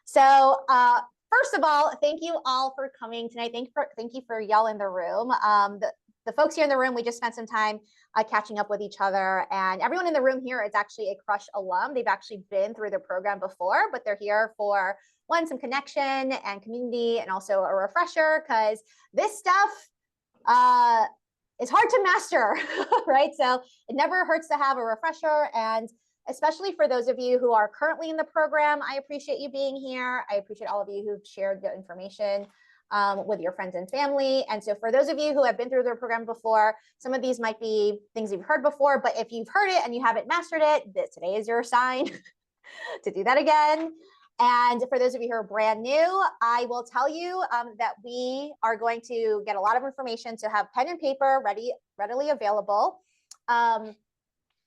So first of all, thank you all for coming tonight. Thank you for y'all in the room. The folks here in the room, we just spent some time catching up with each other, and everyone in the room here is actually a Crush alum. They've actually been through the program before, but they're here for some connection and community, and also a refresher, because this stuff is hard to master, right? So it never hurts to have a refresher. And especially for those of you who are currently in the program, I appreciate you being here. I appreciate all of you who've shared the information with your friends and family. And so for those of you who have been through the program before, some of these might be things you've heard before, but if you've heard it and you haven't mastered it, today is your sign to do that again. And for those of you who are brand new, I will tell you that we are going to get a lot of information, so have pen and paper readily available.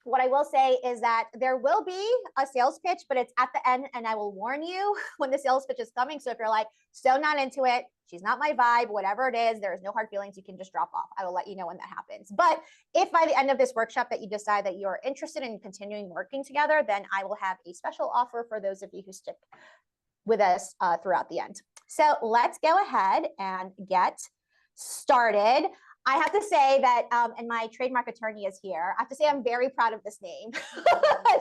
What I will say is that there will be a sales pitch, but it's at the end, and I will warn you when the sales pitch is coming. So if you're like, so not into it, she's not my vibe, whatever it is, there is no hard feelings, you can just drop off. I will let you know when that happens. But if by the end of this workshop that you decide that you're interested in continuing working together, then I will have a special offer for those of you who stick with us throughout the end. So let's go ahead and get started. I have to say that, and my trademark attorney is here, I have to say I'm very proud of this name.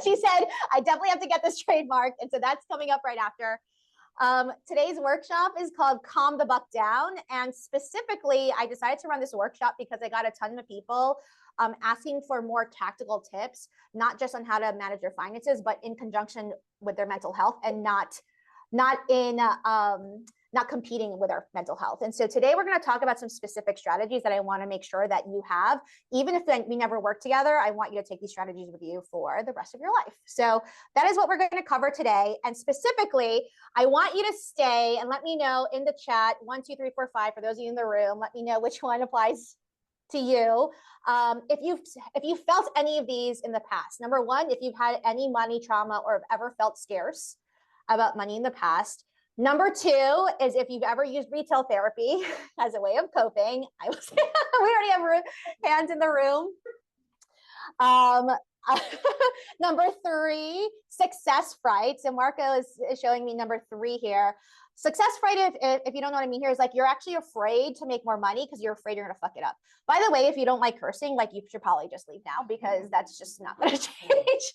She said, I definitely have to get this trademarked. And so that's coming up right after. Today's workshop is called Calm the Buck Down. And specifically, I decided to run this workshop because I got a ton of people asking for more tactical tips, not just on how to manage their finances, but in conjunction with their mental health, and not competing with our mental health. And so today we're going to talk about some specific strategies that I want to make sure that you have. Even if we never work together, I want you to take these strategies with you for the rest of your life. So that is what we're going to cover today. And specifically, I want you to stay and let me know in the chat, 1, 2, 3, 4, 5, for those of you in the room, let me know which one applies to you. If you felt any of these in the past. Number one, if you've had any money trauma or have ever felt scarce about money in the past. Number two is if you've ever used retail therapy as a way of coping. I will say we already have hands in the room. Number three, success frights. And Marco is showing me number 3 here. Success fright, if you don't know what I mean here, is like you're actually afraid to make more money because you're afraid you're going to fuck it up. By the way, if you don't like cursing, like you should probably just leave now because that's just not going to change.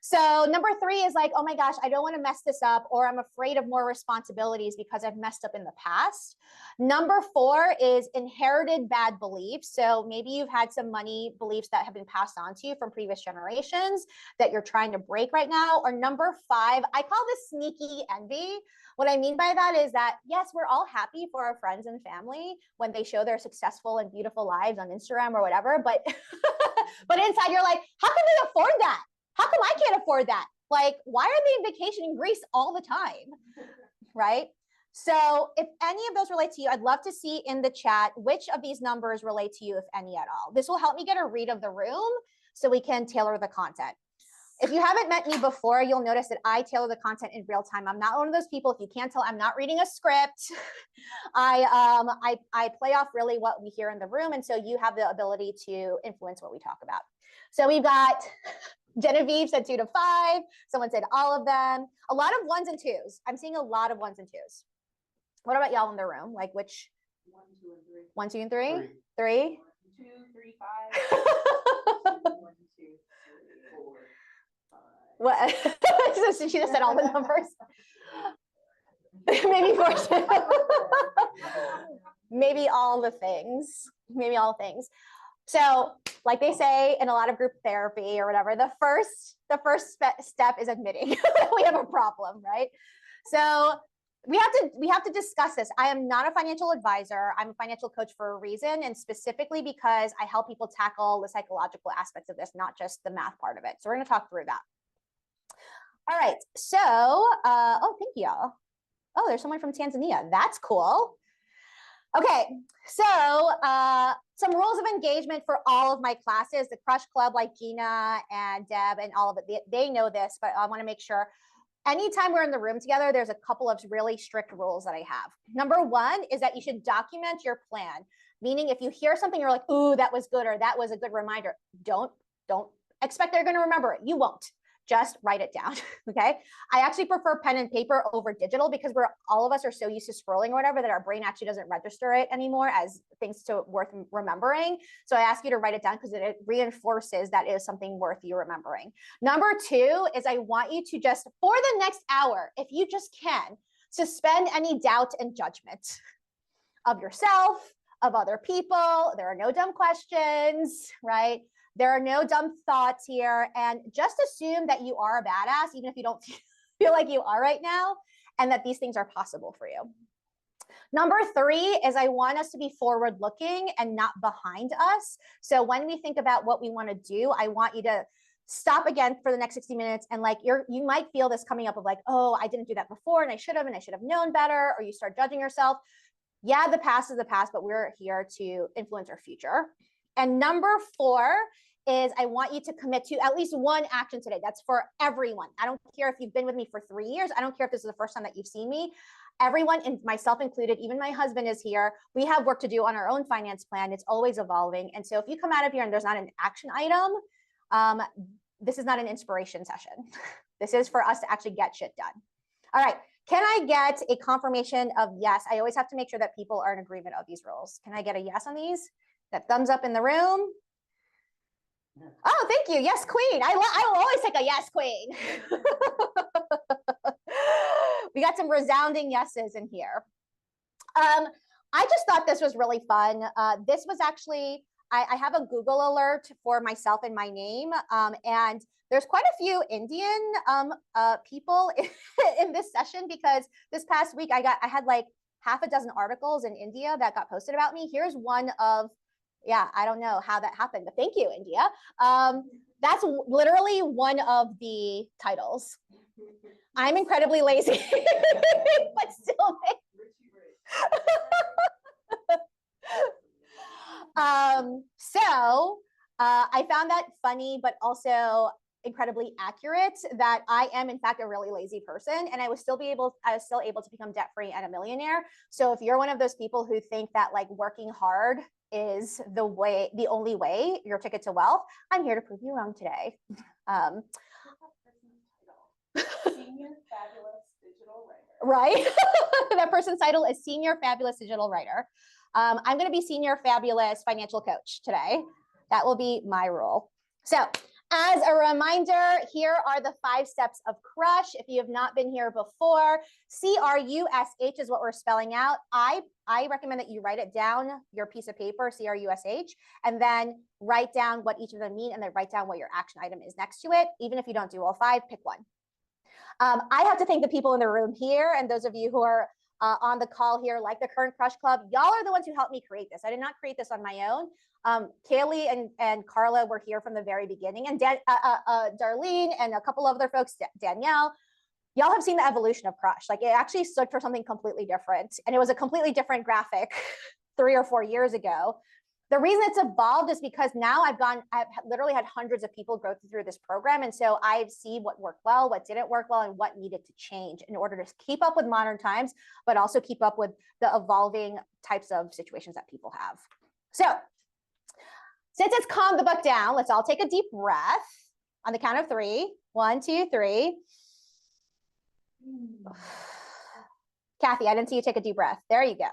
So number 3 is like, oh my gosh, I don't want to mess this up, or I'm afraid of more responsibilities because I've messed up in the past. Number 4 is inherited bad beliefs. So maybe you've had some money beliefs that have been passed on to you from previous generations that you're trying to break right now. Or number 5, I call this sneaky envy. What I mean by that is that, yes, we're all happy for our friends and family when they show their successful and beautiful lives on Instagram or whatever, but but inside you're like, how can they afford that? How come I can't afford that? Like, why are they in vacation in Greece all the time, right? So if any of those relate to you, I'd love to see in the chat which of these numbers relate to you, if any at all. This will help me get a read of the room so we can tailor the content. If you haven't met me before, you'll notice that I tailor the content in real time. I'm not one of those people, if you can't tell, I'm not reading a script. I play off really what we hear in the room. And so you have the ability to influence what we talk about. So we've got Genevieve said 2 to 5. Someone said all of them. A lot of 1s and 2s. I'm seeing a lot of 1s and 2s. What about y'all in the room? Like which? 1, 2, and 3. 1, 2, and 3? 3? 1, 2, 3, 5. 1, 2, 3, 4. What? So she just said all the numbers. Maybe 4. Maybe all the things. Maybe all things. So, like they say in a lot of group therapy or whatever, the first step is admitting we have a problem, right? So we have to discuss this. I am not a financial advisor. I'm a financial coach for a reason, and specifically because I help people tackle the psychological aspects of this, not just the math part of it. So we're going to talk through that. All right. So, oh, thank you all. Oh, there's someone from Tanzania. That's cool. Okay. So some rules of engagement for all of my classes, the Crush Club, like Gina and Deb and all of it, they know this, but I want to make sure anytime we're in the room together, there's a couple of really strict rules that I have. Number 1 is that you should document your plan. Meaning if you hear something, you're like, ooh, that was good, or that was a good reminder. Don't expect they're going to remember it. You won't. just write it down, okay? I actually prefer pen and paper over digital because all of us are so used to scrolling or whatever that our brain actually doesn't register it anymore as things worth remembering. So I ask you to write it down because it reinforces that it is something worth you remembering. Number two is I want you to just, for the next hour, if you just can, suspend any doubt and judgment of yourself, of other people. There are no dumb questions, right? There are no dumb thoughts here. And just assume that you are a badass, even if you don't feel like you are right now, and that these things are possible for you. Number three is I want us to be forward looking and not behind us. So when we think about what we want to do, I want you to stop again for the next 60 minutes. And like you might feel this coming up of like, oh, I didn't do that before and I should have known better. Or you start judging yourself. Yeah, the past is the past, but we're here to influence our future. And number four is I want you to commit to at least one action today. That's for everyone. I don't care if you've been with me for 3 years. I don't care if this is the first time that you've seen me. Everyone, and myself included, even my husband is here. We have work to do on our own finance plan. It's always evolving. And so if you come out of here and there's not an action item, this is not an inspiration session. This is for us to actually get shit done. All right. Can I get a confirmation of yes? I always have to make sure that people are in agreement of these rules. Can I get a yes on these? That thumbs up in the room. Oh, thank you. Yes, queen. I will always take a yes, queen. We got some resounding yeses in here. I just thought this was really fun. This was actually, I have a Google alert for myself and my name. And there's quite a few Indian people in this session because this past week I had like half a dozen articles in India that got posted about me. Here's one of, yeah, I don't know how that happened, but thank you, India. That's literally one of the titles. I'm incredibly lazy, but still. I found that funny, but also incredibly accurate that I am in fact a really lazy person and I was still able to become debt free and a millionaire. So if you're one of those people who think that like working hard is the only way your ticket to wealth, I'm here to prove you wrong today. Senior Fabulous Digital Writer. Right? That person's title is Senior Fabulous Digital Writer. I'm going to be Senior Fabulous Financial Coach today. That will be my role. So as a reminder, here are the 5 steps of crush. If you have not been here before, CRUSH is what we're spelling out. I recommend that you write it down, your piece of paper, CRUSH, and then write down what each of them mean and then write down what your action item is next to it. Even if you don't do all 5, pick one. I have to thank the people in the room here and those of you who are on the call here, like the Current Crush Club. Y'all are the ones who helped me create this. I did not create this on my own. Kaylee and Carla were here from the very beginning, and Darlene and a couple of other folks, Danielle. Y'all have seen the evolution of Crush. Like it actually stood for something completely different, and it was a completely different graphic 3 or 4 years ago. The reason it's evolved is because now I've literally had hundreds of people go through this program. And so I've seen what worked well, what didn't work well, and what needed to change in order to keep up with modern times, but also keep up with the evolving types of situations that people have. So since it's calmed the book down, let's all take a deep breath on the count of 3. 1, 2, 3. Kathy, I didn't see you take a deep breath. There you go.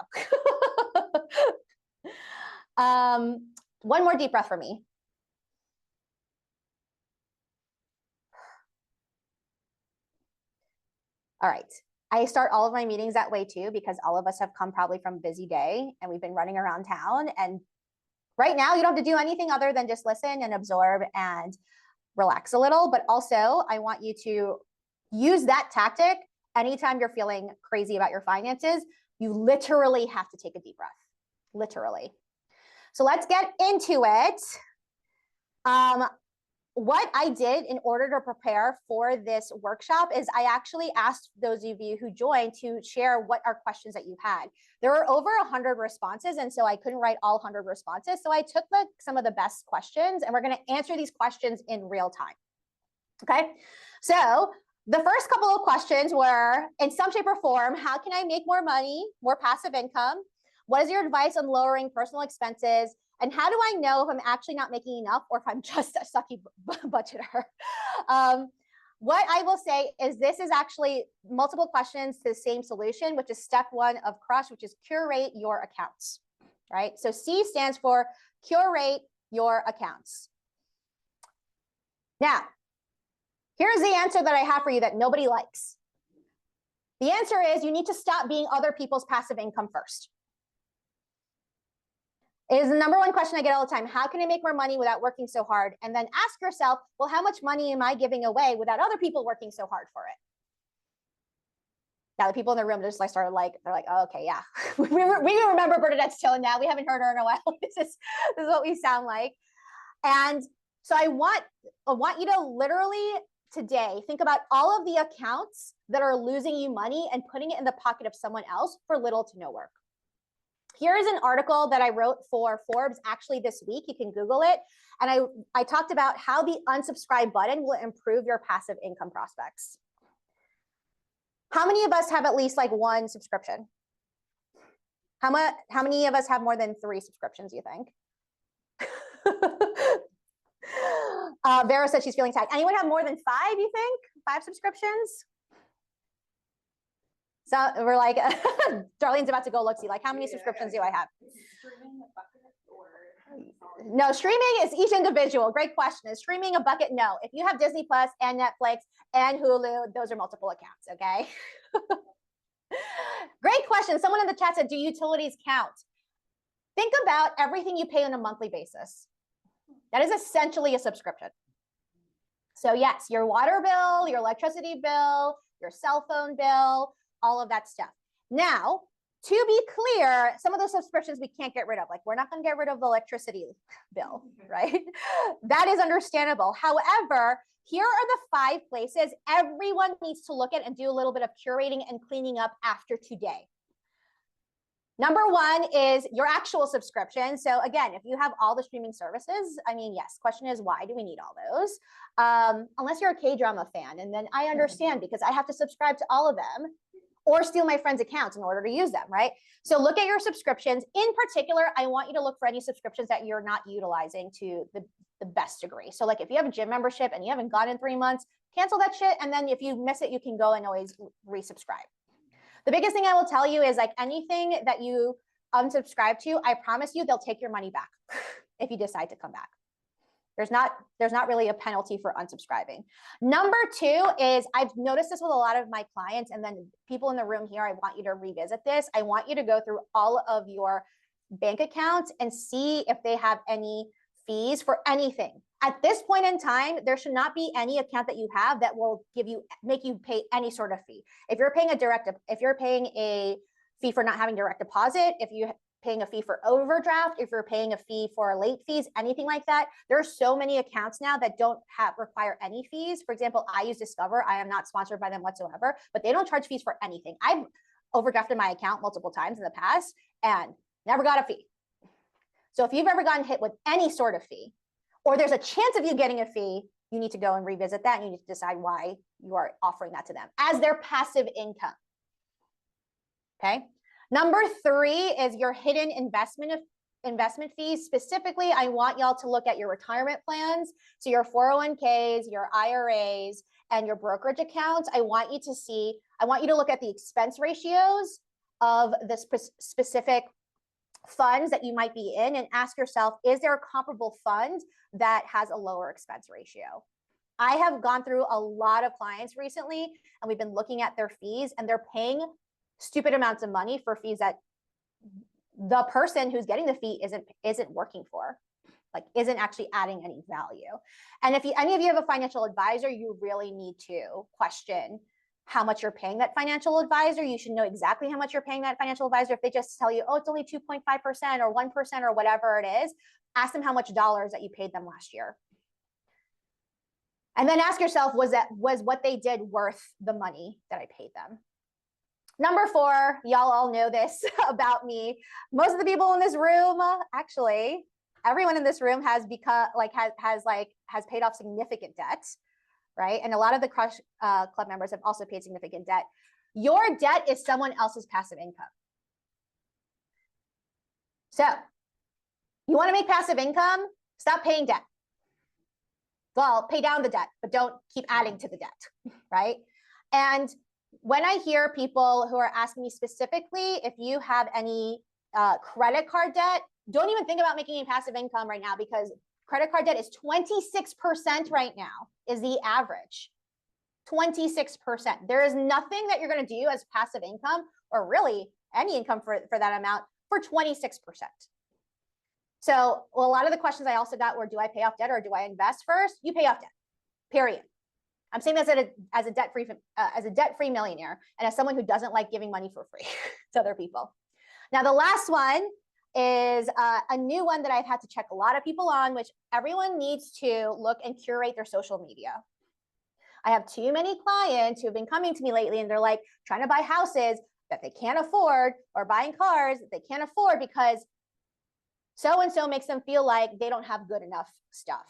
One more deep breath for me. All right. I start all of my meetings that way too, because all of us have come probably from a busy day and we've been running around town. And right now you don't have to do anything other than just listen and absorb and relax a little. But also I want you to use that tactic anytime you're feeling crazy about your finances. You literally have to take a deep breath, literally. So let's get into it. What I did in order to prepare for this workshop is I actually asked those of you who joined to share what are questions that you had. There were over 100 responses, and so I couldn't write all 100 responses. So I took some of the best questions, and we're going to answer these questions in real time. Okay, so the first couple of questions were, in some shape or form, how can I make more money, more passive income? What is your advice on lowering personal expenses? And how do I know if I'm actually not making enough or if I'm just a sucky budgeter? what I will say is this is actually multiple questions to the same solution, which is step 1 of Crush, which is curate your accounts, right? So C stands for curate your accounts. Now, here's the answer that I have for you that nobody likes. The answer is you need to stop being other people's passive income first. It is the number 1 question I get all the time. How can I make more money without working so hard? And then ask yourself, well, how much money am I giving away without other people working so hard for it? Now the people in the room just they're like, oh, okay, yeah. we remember Bernadette's tone now. We haven't heard her in a while. This is what we sound like. And so I want you to literally today think about all of the accounts that are losing you money and putting it in the pocket of someone else for little to no work. Here is an article that I wrote for Forbes actually this week. You can Google it. And I talked about how the unsubscribe button will improve your passive income prospects. How many of us have at least like 1 subscription? How many of us have more than 3 subscriptions, you think? Vera said she's feeling tagged. Anyone have more than 5, you think? 5 subscriptions? So we're like, Darlene's about to go look, see like, how many subscriptions do I have? No, streaming is each individual. Great question. Is streaming a bucket? No. If you have Disney Plus and Netflix and Hulu, those are multiple accounts, okay? Great question. Someone in the chat said, do utilities count? Think about everything you pay on a monthly basis. That is essentially a subscription. So yes, your water bill, your electricity bill, your cell phone bill, all of that stuff. Now, to be clear, some of those subscriptions we can't get rid of. Like we're not going to get rid of the electricity bill, right? That is understandable. However, here are the 5 places everyone needs to look at and do a little bit of curating and cleaning up after today. Number 1 is your actual subscription. So again, if you have all the streaming services, I mean, yes, question is why do we need all those? Unless you're a K-drama fan, and then I understand because I have to subscribe to all of them or steal my friend's accounts in order to use them, right? So look at your subscriptions. In particular, I want you to look for any subscriptions that you're not utilizing to the best degree. So like if you have a gym membership and you haven't gone in 3 months, cancel that shit. And then if you miss it, you can go and always resubscribe. The biggest thing I will tell you is like anything that you unsubscribe to, I promise you they'll take your money back if you decide to come back. There's not really a penalty for unsubscribing. Number 2 is I've noticed this with a lot of my clients, and then people in the room here, I want you to revisit this. I want you to go through all of your bank accounts and see if they have any fees for anything. At this point in time, there should not be any account that you have that will make you pay any sort of fee. If you're paying a fee for not having direct deposit, if you're paying a fee for overdraft, if you're paying a fee for late fees, anything like that, there are so many accounts now that don't require any fees. For example, I use Discover. I am not sponsored by them whatsoever, but they don't charge fees for anything. I've overdrafted my account multiple times in the past and never got a fee. So if you've ever gotten hit with any sort of fee, or there's a chance of you getting a fee, you need to go and revisit that, and you need to decide why you are offering that to them as their passive income. Okay. Number 3 is your hidden investment fees. Specifically, I want y'all to look at your retirement plans. So your 401ks, your IRAs, and your brokerage accounts. I want you to look at the expense ratios of the specific funds that you might be in and ask yourself, is there a comparable fund that has a lower expense ratio? I have gone through a lot of clients recently, and we've been looking at their fees, and they're paying stupid amounts of money for fees that the person who's getting the fee isn't working for, like isn't actually adding any value. And if any of you have a financial advisor, you really need to question how much you're paying that financial advisor. You should know exactly how much you're paying that financial advisor. If they just tell you, oh, it's only 2.5% or 1% or whatever it is, ask them how much dollars that you paid them last year. And then ask yourself, was what they did worth the money that I paid them? Number 4, y'all all know this about me. Most of the people in this room, actually, everyone in this room has paid off significant debt, right? And a lot of the Crush Club members have also paid significant debt. Your debt is someone else's passive income. So you want to make passive income? Stop paying debt. Well, pay down the debt, but don't keep adding to the debt, right? And when I hear people who are asking me specifically if you have any credit card debt, don't even think about making any passive income right now, because credit card debt is 26% right now is the average. 26%. There is nothing that you're going to do as passive income, or really any income for that amount, for 26%. So a lot of the questions I also got were, do I pay off debt or do I invest first? You pay off debt, period. I'm saying this as a debt-free millionaire, and as someone who doesn't like giving money for free to other people. Now, the last one is a new one that I've had to check a lot of people on, which everyone needs to look and curate their social media. I have too many clients who have been coming to me lately, and they're like trying to buy houses that they can't afford, or buying cars that they can't afford because so-and-so makes them feel like they don't have good enough stuff,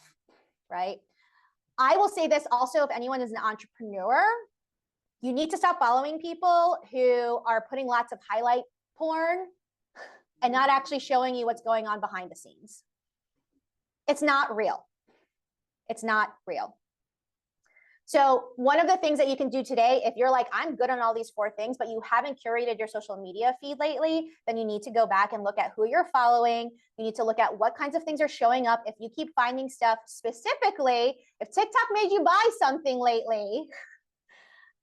right? I will say this also, if anyone is an entrepreneur, you need to stop following people who are putting lots of highlight porn and not actually showing you what's going on behind the scenes. It's not real. It's not real. So one of the things that you can do today, if you're like, I'm good on all these 4 things, but you haven't curated your social media feed lately, then you need to go back and look at who you're following. You need to look at what kinds of things are showing up. If you keep finding stuff specifically, if TikTok made you buy something lately,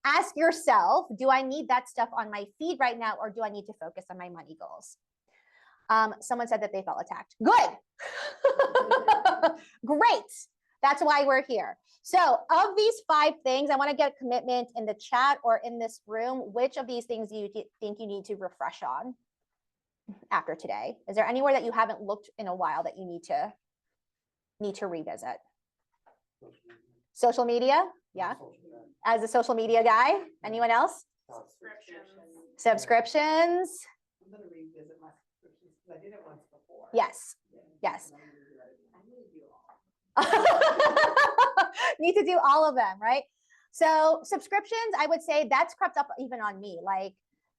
ask yourself, do I need that stuff on my feed right now, or do I need to focus on my money goals? Someone said that they felt attacked. Good. Great. That's why we're here. So of these 5 things, I want to get a commitment in the chat or in this room. Which of these things do you think you need to refresh on after today? Is there anywhere that you haven't looked in a while that you need to revisit? Social media? Yeah. As a social media guy, anyone else? Subscriptions. I'm going to revisit my subscriptions because I did it once before. Yes. Yes. Need to do all of them, right? So subscriptions, I would say that's crept up even on me. Like,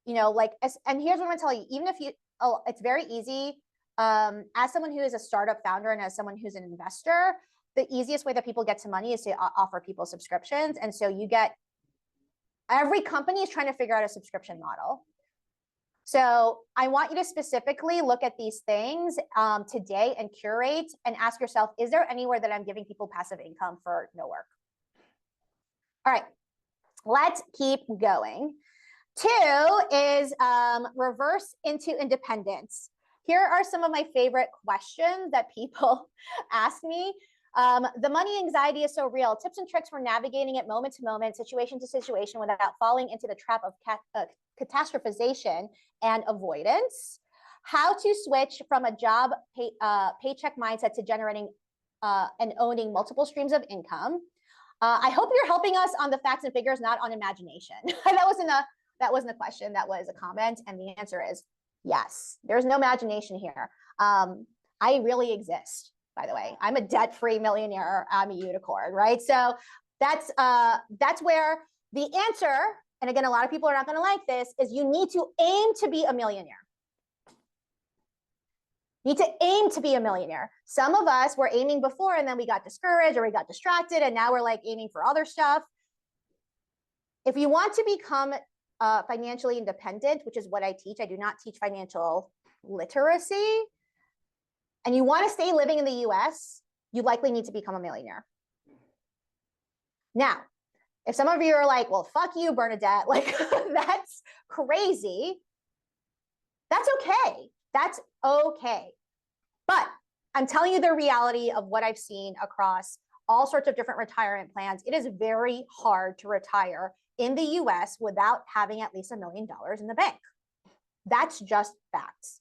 and here's what I'm gonna tell you, even if it's very easy. As someone who is a startup founder and as someone who's an investor, the easiest way that people get to money is to offer people subscriptions. And so every company is trying to figure out a subscription model. So I want you to specifically look at these things today and curate and ask yourself, is there anywhere that I'm giving people passive income for no work? All right, let's keep going. 2 is reverse into independence. Here are some of my favorite questions that people ask me. The money anxiety is so real. Tips and tricks for navigating it moment to moment, situation to situation without falling into the trap of catastrophization and avoidance. How to switch from a job paycheck mindset to generating and owning multiple streams of income. I hope you're helping us on the facts and figures, not on imagination. That wasn't a question, that was a comment, and the answer is yes. There's no imagination here. I really exist, by the way. I'm a debt-free millionaire. I'm a unicorn, right? So that's where the answer, and again, a lot of people are not going to like this, is you need to aim to be a millionaire. You need to aim to be a millionaire. Some of us were aiming before and then we got discouraged or we got distracted and now we're like aiming for other stuff. If you want to become financially independent, which is what I teach, I do not teach financial literacy, and you want to stay living in the US, you likely need to become a millionaire. Now, if some of you are like, well, fuck you, Bernadette, like that's crazy, that's okay. That's okay. But I'm telling you the reality of what I've seen across all sorts of different retirement plans. It is very hard to retire in the US without having at least $1 million in the bank. That's just facts.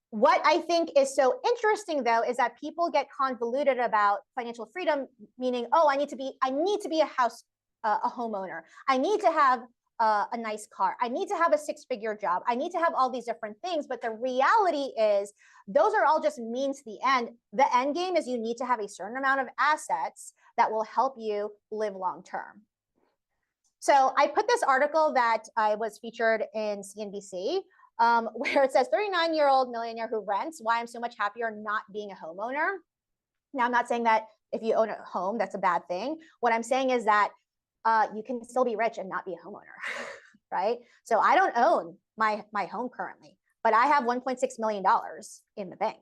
What I think is so interesting, though, is that people get convoluted about financial freedom, meaning, oh, I need to be a homeowner. I need to have a nice car. I need to have a 6-figure job. I need to have all these different things. But the reality is those are all just means to the end. The end game is you need to have a certain amount of assets that will help you live long term. So I put this article that I was featured in CNBC where it says 39-year-old millionaire who rents, why I'm so much happier not being a homeowner. Now, I'm not saying that if you own a home, that's a bad thing. What I'm saying is that you can still be rich and not be a homeowner, right? So I don't own my home currently, but I have $1.6 million in the bank,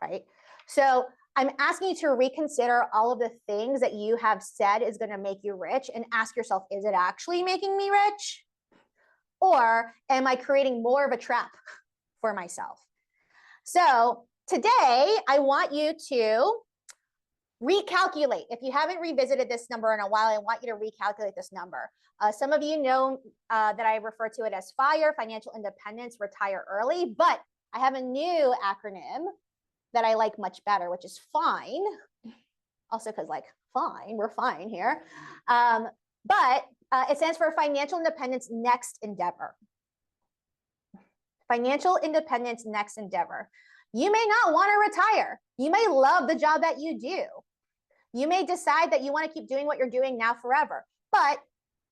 right? So I'm asking you to reconsider all of the things that you have said is going to make you rich and ask yourself, is it actually making me rich? Or am I creating more of a trap for myself? So today, I want you to recalculate. If you haven't revisited this number in a while, I want you to recalculate this number. Some of you know that I refer to it as FIRE, Financial Independence, Retire Early, but I have a new acronym that I like much better, which is FINE. Also because like, fine, we're fine here. But it stands for Financial Independence Next Endeavor. Financial Independence Next Endeavor. You may not want to retire. You may love the job that you do. You may decide that you want to keep doing what you're doing now forever. But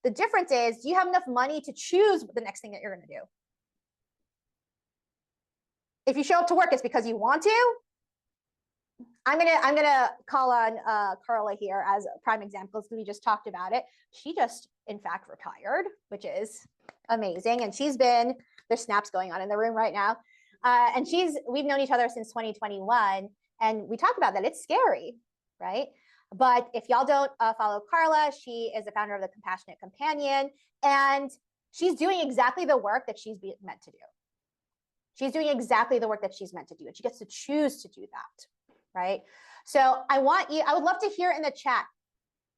the difference is, do you have enough money to choose the next thing that you're going to do? If you show up to work, it's because you want to. I'm gonna call on Carla here as a prime example, because we just talked about it. She just, in fact, retired, which is amazing. And there's snaps going on in the room right now. And we've known each other since 2021. And we talked about that. It's scary, right? But if y'all don't follow Carla, she is the founder of the Compassionate Companion. And she's doing exactly the work that she's meant to do. She's doing exactly the work that she's meant to do. And she gets to choose to do that. Right? So I would love to hear in the chat,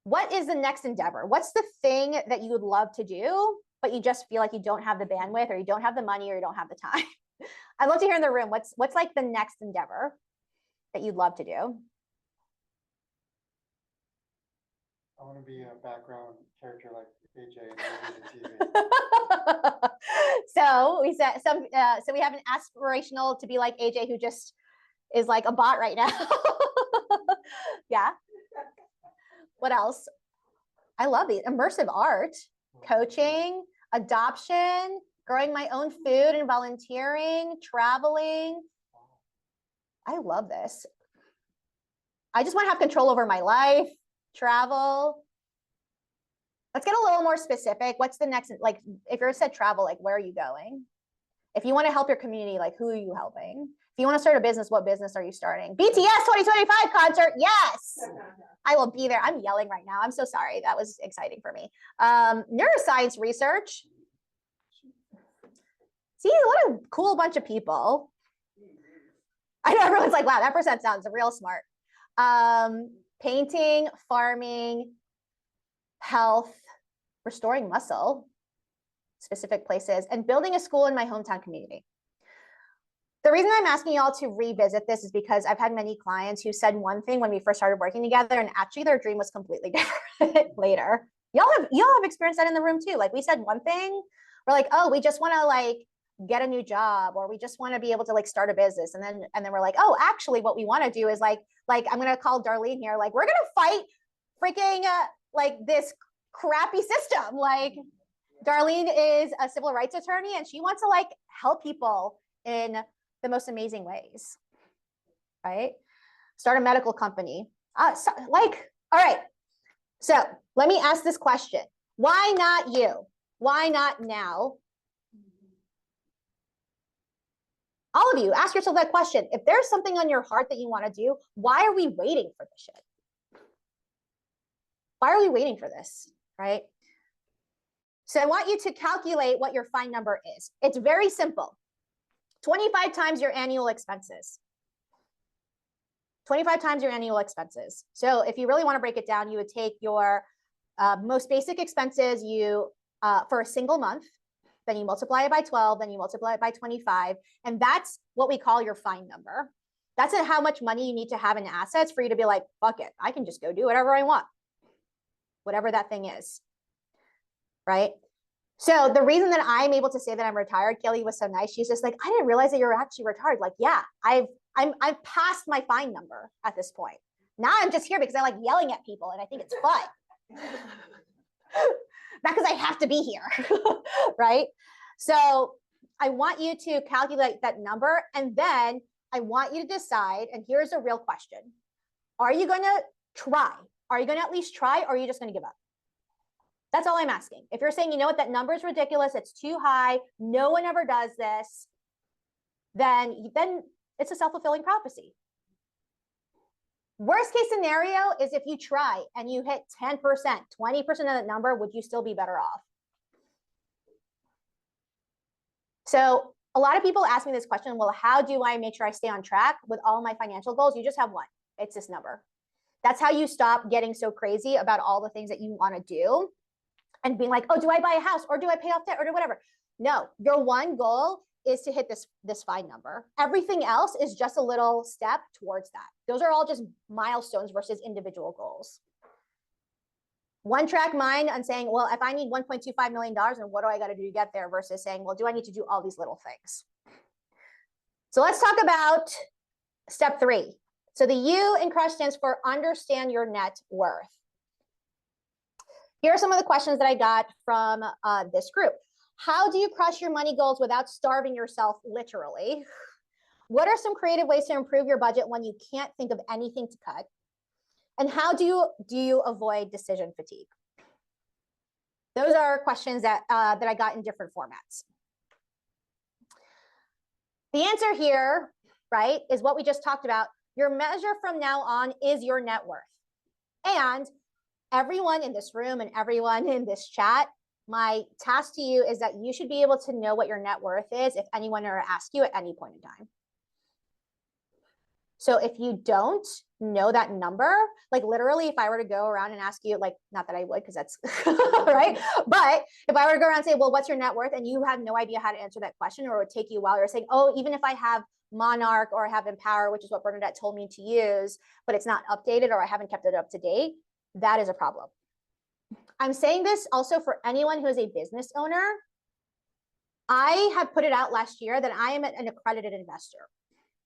what is the next endeavor? What's the thing that you would love to do, but you just feel like you don't have the bandwidth, or you don't have the money, or you don't have the time? I'd love to hear in the room, what's like the next endeavor that you'd love to do? I want to be a background character like AJ in movies and TV. So we said so we have an aspirational to be like AJ, who just is like a bot right now. Yeah. What else? I love these. Immersive art, coaching, adoption, growing my own food and volunteering, traveling. I love this. I just want to have control over my life, travel. Let's get a little more specific. What's the next, like, if you're said travel, like, where are you going? If you want to help your community, like, who are you helping? If you want to start a business, what business are you starting? BTS 2025 concert, yes! I will be there. I'm yelling right now. I'm so sorry. That was exciting for me. Neuroscience research. See, what a cool bunch of people. I know everyone's like, wow, that person sounds real smart. Painting, farming, health, restoring muscle, specific places, and building a school in my hometown community. The reason I'm asking y'all to revisit this is because I've had many clients who said one thing when we first started working together, and actually their dream was completely different later. Y'all have experienced that in the room too. Like, we said one thing, we're like, oh, we just want to like get a new job, or we just want to be able to like start a business, and then we're like, oh, actually what we want to do is like I'm gonna call Darlene here, like, we're gonna fight freaking like this crappy system. Like, Darlene is a civil rights attorney, and she wants to like help people in the most amazing ways, right? Start a medical company. All right. So let me ask this question. Why not you? Why not now? All of you, ask yourself that question. If there's something on your heart that you want to do, why are we waiting for this shit? Why are we waiting for this, right? So I want you to calculate what your FIRE number is. It's very simple. 25 times your annual expenses. 25 times your annual expenses. So if you really want to break it down, you would take your most basic expenses for a single month, then you multiply it by 12, then you multiply it by 25, and that's what we call your FIRE number. That's how much money you need to have in assets for you to be like, fuck it, I can just go do whatever I want, whatever that thing is, right? So the reason that I'm able to say that I'm retired, Kelly was so nice. She's just like, I didn't realize that you're actually retired. Like, yeah, I've passed my FIRE number at this point. Now I'm just here because I like yelling at people and I think it's fun. Not because I have to be here, right? So I want you to calculate that number, and then I want you to decide, and here's a real question. Are you going to try. Are you going to at least try, or are you just going to give up? That's all I'm asking. If you're saying, you know what, that number is ridiculous, it's too high, no one ever does this, then it's a self-fulfilling prophecy. Worst case scenario is if you try and you hit 10%, 20% of that number, would you still be better off? So a lot of people ask me this question, well, how do I make sure I stay on track with all my financial goals? You just have one. It's this number. That's how you stop getting so crazy about all the things that you want to do and being like, oh, do I buy a house, or do I pay off debt, or do whatever? No, your one goal is to hit this f.i.r.e. number. Everything else is just a little step towards that. Those are all just milestones versus individual goals. One track mind on saying, well, if I need $1.25 million, and what do I got to do to get there, versus saying, well, do I need to do all these little things? So let's talk about step 3. So the U in CRUSH stands for understand your net worth. Here are some of the questions that I got from this group. How do you crush your money goals without starving yourself, literally? What are some creative ways to improve your budget when you can't think of anything to cut? And how do you avoid decision fatigue? Those are questions that I got in different formats. The answer here, right, is what we just talked about. Your measure from now on is your net worth. And everyone in this room and everyone in this chat, my task to you is that you should be able to know what your net worth is if anyone were to ask you at any point in time. So if you don't know that number, like literally, if I were to go around and ask you, like, not that I would, because that's right. But if I were to go around and say, well, what's your net worth? And you have no idea how to answer that question, or it would take you a while. You're saying, oh, even if I have Monarch or I have f.i.r.e, which is what Bernadette told me to use, but it's not updated or I haven't kept it up to date, that is a problem. I'm saying this also for anyone who is a business owner. I have put it out last year that I am an accredited investor.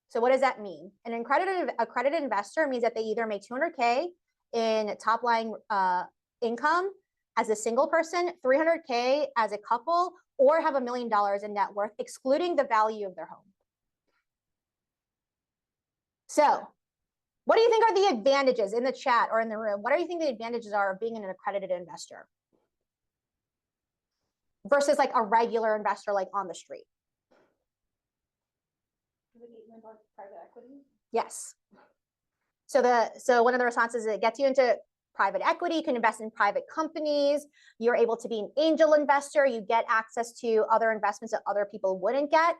So what does that mean? An accredited investor means that they either make 200K in top line income as a single person, 300K as a couple, or have $1 million in net worth, excluding the value of their home. So what do you think are the advantages in the chat or in the room? What do you think the advantages are of being an accredited investor versus like a regular investor, like on the street? Private equity? Yes. So one of the responses is it gets you into private equity. You can invest in private companies. You're able to be an angel investor. You get access to other investments that other people wouldn't get,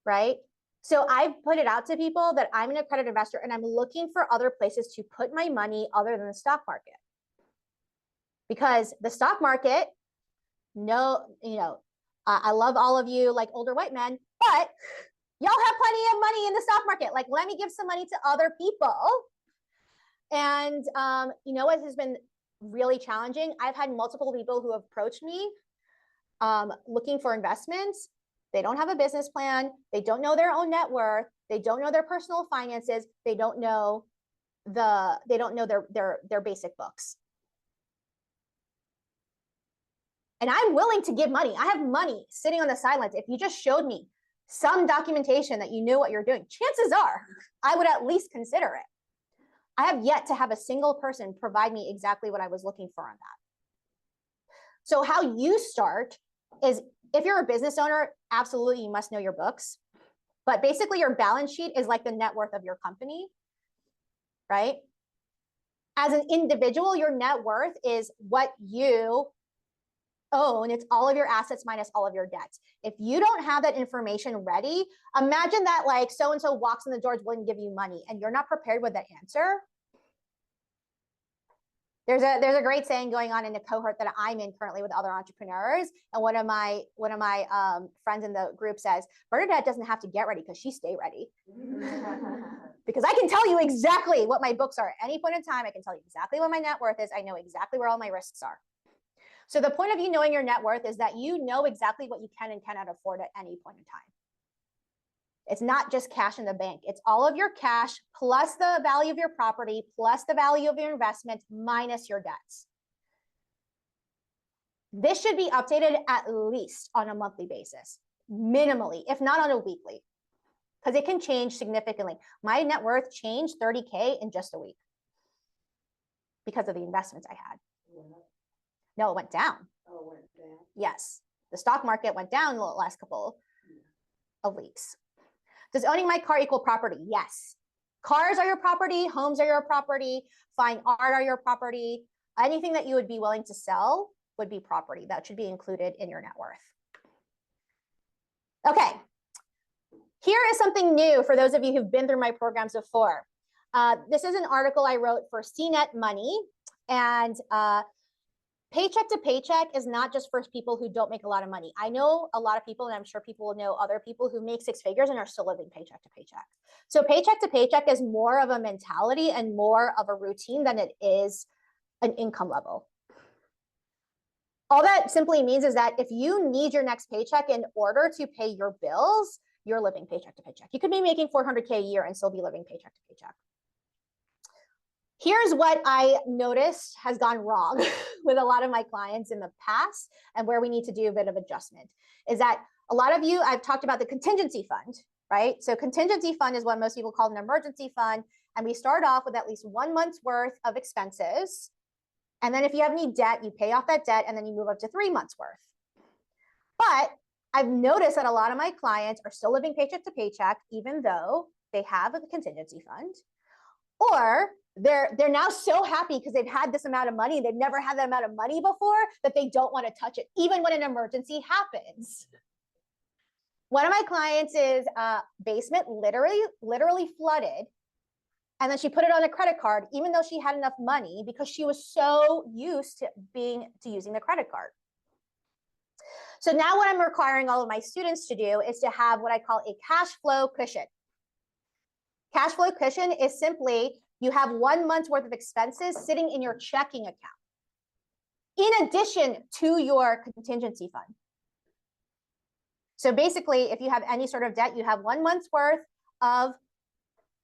right? So I've put it out to people that I'm an accredited investor and I'm looking for other places to put my money other than the stock market. Because the stock market, I love all of you like older white men, but y'all have plenty of money in the stock market. Like, let me give some money to other people. And you know what has been really challenging? I've had multiple people who have approached me looking for investments. They don't have a business plan. They don't know their own net worth. They don't know their personal finances. They don't know their basic books. And I'm willing to give money. I have money sitting on the sidelines. If you just showed me some documentation that you knew what you're doing, chances are I would at least consider it. I have yet to have a single person provide me exactly what I was looking for on that. So how you start is, if you're a business owner, absolutely you must know your books. But basically your balance sheet is like the net worth of your company, right? As an individual, your net worth is what you own. It's all of your assets minus all of your debts. If you don't have that information ready, imagine that like so-and-so walks in the door, is willing to give you money, and you're not prepared with that answer. There's a great saying going on in the cohort that I'm in currently with other entrepreneurs. And one of my friends in the group says, Bernadette doesn't have to get ready because she stay ready. Because I can tell you exactly what my books are at any point in time. I can tell you exactly what my net worth is. I know exactly where all my risks are. So the point of you knowing your net worth is that you know exactly what you can and cannot afford at any point in time. It's not just cash in the bank. It's all of your cash plus the value of your property plus the value of your investment minus your debts. This should be updated at least on a monthly basis, minimally, if not on a weekly, because it can change significantly. My net worth changed 30K in just a week. because of the investments I had. It went up. No, it went down. Oh, it went down. Yes, the stock market went down the last couple of weeks. Does owning my car equal property? Yes. Cars are your property, homes are your property, fine art are your property. Anything that you would be willing to sell would be property. That should be included in your net worth. Okay, here is something new for those of you who've been through my programs before. This is an article I wrote for CNET Money, and paycheck to paycheck is not just for people who don't make a lot of money. I know a lot of people, and I'm sure people will know other people who make six figures and are still living paycheck to paycheck. So paycheck to paycheck is more of a mentality and more of a routine than it is an income level. All that simply means is that if you need your next paycheck in order to pay your bills, you're living paycheck to paycheck. You could be making $400K a year and still be living paycheck to paycheck. Here's what I noticed has gone wrong with a lot of my clients in the past and where we need to do a bit of adjustment is that a lot of you, I've talked about the contingency fund, right? So contingency fund is what most people call an emergency fund. And we start off with at least 1 month's worth of expenses. And then if you have any debt, you pay off that debt and then you move up to 3 months worth. But I've noticed that a lot of my clients are still living paycheck to paycheck, even though they have a contingency fund, or they're now so happy because they've had this amount of money, they've never had that amount of money before, that they don't want to touch it, even when an emergency happens. One of my clients' basement literally flooded, and then she put it on a credit card, even though she had enough money, because she was so used to using the credit card. So now what I'm requiring all of my students to do is to have what I call a cash flow cushion. Cash flow cushion is simply you have 1 month's worth of expenses sitting in your checking account, in addition to your contingency fund. So basically, if you have any sort of debt, you have 1 month's worth of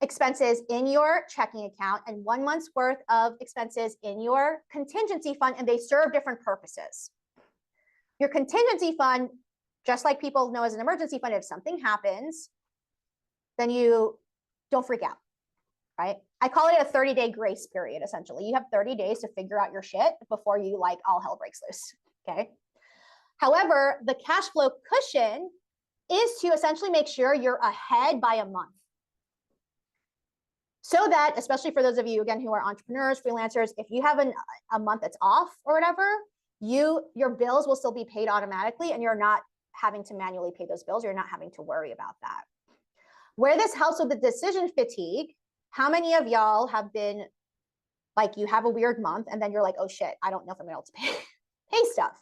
expenses in your checking account and 1 month's worth of expenses in your contingency fund, and they serve different purposes. Your contingency fund, just like people know as an emergency fund, if something happens, then you don't freak out, right? I call it a 30-day grace period, essentially. You have 30 days to figure out your shit before you all hell breaks loose, okay? However, the cash flow cushion is to essentially make sure you're ahead by a month. So that, especially for those of you, again, who are entrepreneurs, freelancers, if you have a month that's off or whatever, your bills will still be paid automatically and you're not having to manually pay those bills. You're not having to worry about that. Where this helps with the decision fatigue, how many of y'all have been like, you have a weird month and then you're like, oh shit, I don't know if I'm able to pay stuff.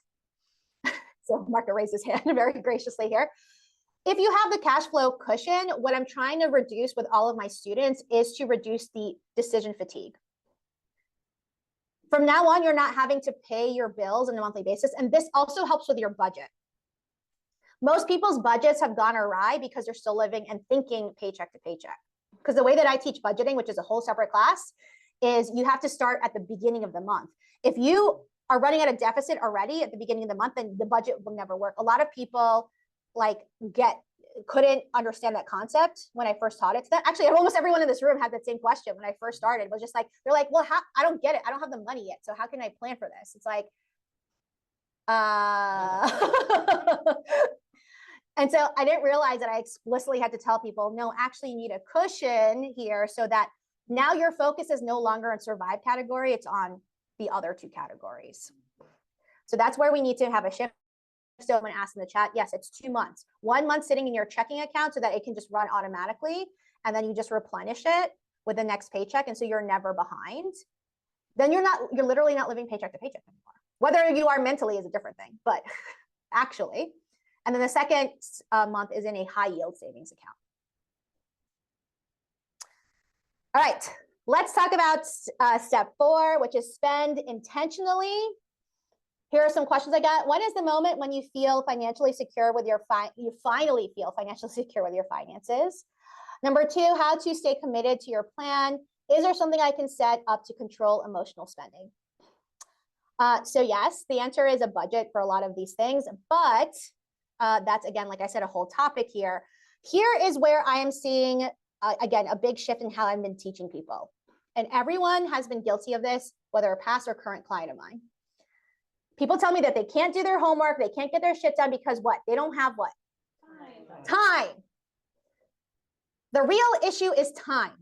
So Marco raised his hand very graciously here. If you have the cash flow cushion, what I'm trying to reduce with all of my students is to reduce the decision fatigue. From now on, you're not having to pay your bills on a monthly basis. And this also helps with your budget. Most people's budgets have gone awry because they're still living and thinking paycheck to paycheck. Because the way that I teach budgeting, which is a whole separate class, is you have to start at the beginning of the month. If you are running at a deficit already at the beginning of the month, then the budget will never work. A lot of people couldn't understand that concept when I first taught it to them. Actually, almost everyone in this room had that same question when I first started. Was just like, they're like, well, I don't get it. I don't have the money yet. So how can I plan for this? It's like, and so I didn't realize that I explicitly had to tell people, no, actually you need a cushion here so that now your focus is no longer on survive category. It's on the other two categories. So that's where we need to have a shift. So I'm going to ask in the chat, yes, it's 2 months. 1 month sitting in your checking account so that it can just run automatically. And then you just replenish it with the next paycheck. And so you're never behind. Then you're literally not living paycheck to paycheck anymore. Whether you are mentally is a different thing, but actually. And then the second month is in a high yield savings account. All right, let's talk about step 4, which is spend intentionally. Here are some questions I got. When is the moment when you feel financially secure with you finally feel financially secure with your finances? Number 2, how to stay committed to your plan. Is there something I can set up to control emotional spending? So yes, the answer is a budget for a lot of these things, but that's, again, like I said, a whole topic here. Here is where I am seeing, again, a big shift in how I've been teaching people. And everyone has been guilty of this whether a past or current client of mine. People tell me that they can't do their homework, they can't get their shit done because what? They don't have what? Time. The real issue is time.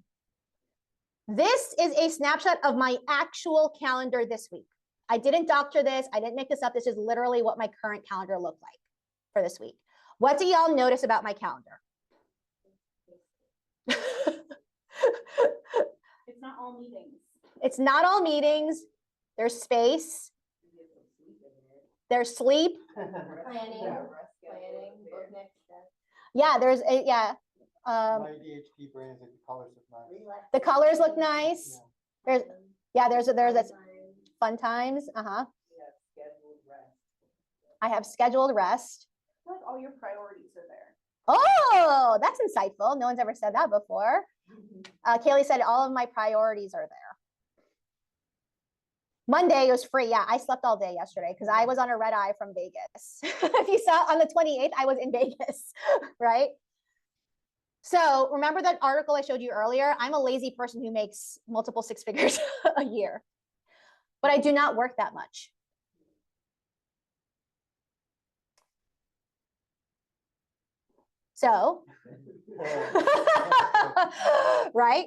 This is a snapshot of my actual calendar this week. I didn't doctor this. I didn't make this up. This is literally what my current calendar looked like for this week. What do y'all notice about my calendar? It's not all meetings. It's not all meetings. There's space. There's sleep. Planning. Yeah, there's a, yeah. My ADHD brain is like the colors look nice. The colors look nice. There's, yeah, there's a fun times. I have scheduled rest. I feel like all your priorities are there. Oh, that's insightful. No one's ever said that before. Kaylee said all of my priorities are there. Monday was free. Yeah, I slept all day yesterday because I was on a red eye from Vegas. If you saw on the 28th, I was in Vegas, right? So remember that article I showed you earlier? I'm a lazy person who makes multiple six figures a year, but I do not work that much. So, right?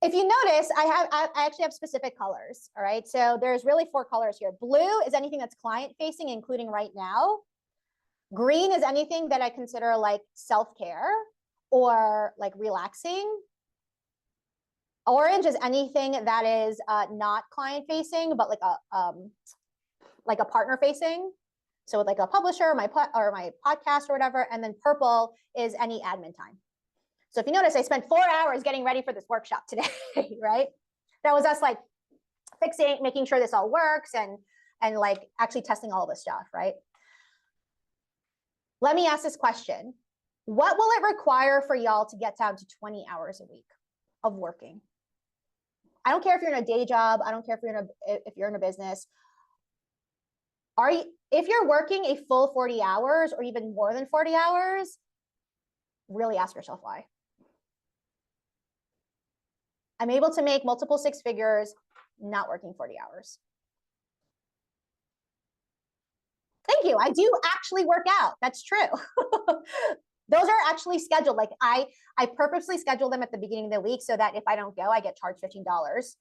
If you notice, I actually have specific colors, all right? So there's really 4 colors here. Blue is anything that's client facing, including right now. Green is anything that I consider like self-care or like relaxing. Orange is anything that is not client facing, but like a partner facing. So with like a publisher, my podcast or whatever. And then purple is any admin time. So if you notice, I spent 4 hours getting ready for this workshop today, right? That was us like fixing, making sure this all works and like actually testing all this stuff, right? Let me ask this question. What will it require for y'all to get down to 20 hours a week of working? I don't care if you're in a day job. I don't care if you're in a business. If you're working a full 40 hours or even more than 40 hours, really ask yourself why. I'm able to make multiple six figures, not working 40 hours. Thank you. I do actually work out. That's true. Those are actually scheduled. Like I purposely schedule them at the beginning of the week so that if I don't go, I get charged $15.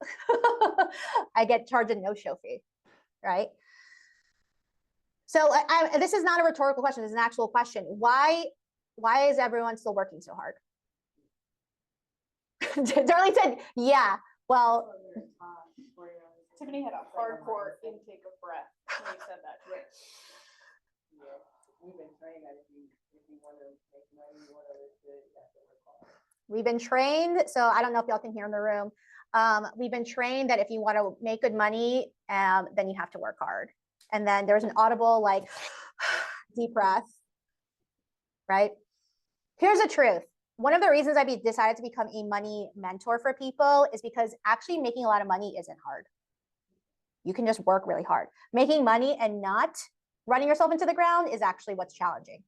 I get charged a no-show fee, right? So this is not a rhetorical question. This is an actual question. Why is everyone still working so hard? Darlene said, yeah, well. Tiffany had a hardcore intake of breath when you said that. Yeah, we've been trained that if you want to make money, you want to live good, you have to work hard. We've been trained, so I don't know if y'all can hear in the room. We've been trained that if you want to make good money, then you have to work hard. And then there's an audible, like, deep breath, right? Here's the truth. One of the reasons I decided to become a money mentor for people is because actually making a lot of money isn't hard. You can just work really hard. Making money and not running yourself into the ground is actually what's challenging.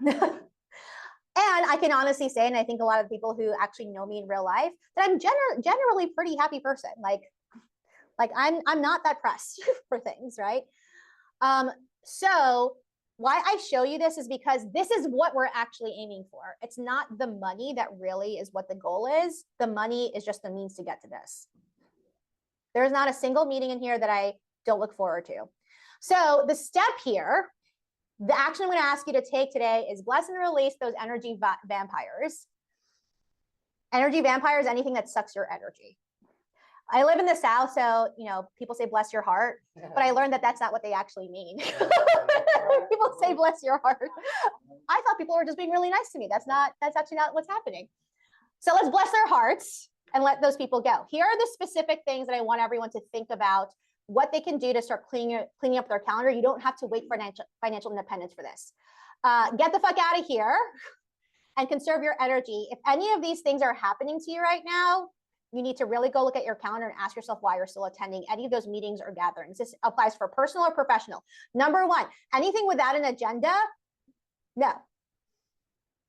And I can honestly say, and I think a lot of people who actually know me in real life, that I'm generally pretty happy person. Like I'm not that pressed for things, right? So why I show you this is because this is what we're actually aiming for. It's not the money that really is what the goal is. The money is just the means to get to this. There's not a single meeting in here that I don't look forward to. So the step here, the action I'm going to ask you to take today is bless and release those energy vampires. Energy vampires, anything that sucks your energy. I live in the South, so, you know, people say bless your heart, but I learned that that's not what they actually mean. People say bless your heart. I thought people were just being really nice to me. That's actually not what's happening. So let's bless their hearts and let those people go. Here are the specific things that I want everyone to think about, what they can do to start cleaning up their calendar. You don't have to wait for financial independence for this. Get the fuck out of here and conserve your energy. If any of these things are happening to you right now, you need to really go look at your calendar and ask yourself why you're still attending any of those meetings or gatherings. This applies for personal or professional. Number one, anything without an agenda, no.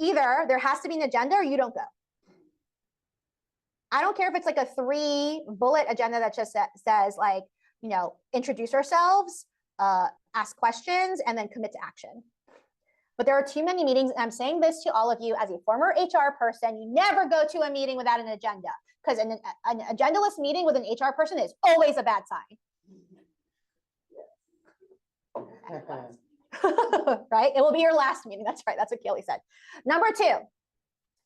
Either there has to be an agenda or you don't go. I don't care if it's like a 3-bullet agenda that just says like, you know, introduce ourselves, ask questions, and then commit to action. But there are too many meetings, and I'm saying this to all of you as a former HR person, you never go to a meeting without an agenda, because an agendaless meeting with an HR person is always a bad sign. Right? It will be your last meeting. That's right. That's what Kelly said. Number 2,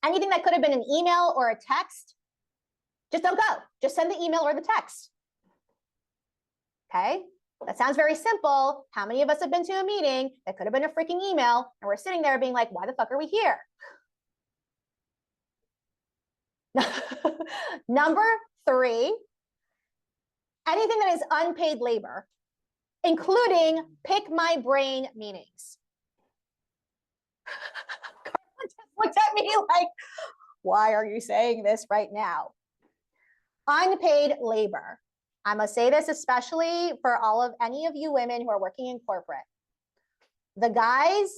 anything that could have been an email or a text, just don't go. Just send the email or the text. Okay? That sounds very simple. How many of us have been to a meeting that could have been a freaking email and we're sitting there being like, why the fuck are we here? Number 3, anything that is unpaid labor, including pick my brain meetings. Carla just looked at me like, why are you saying this right now? Unpaid labor. I must say this especially for any of you women who are working in corporate. The guys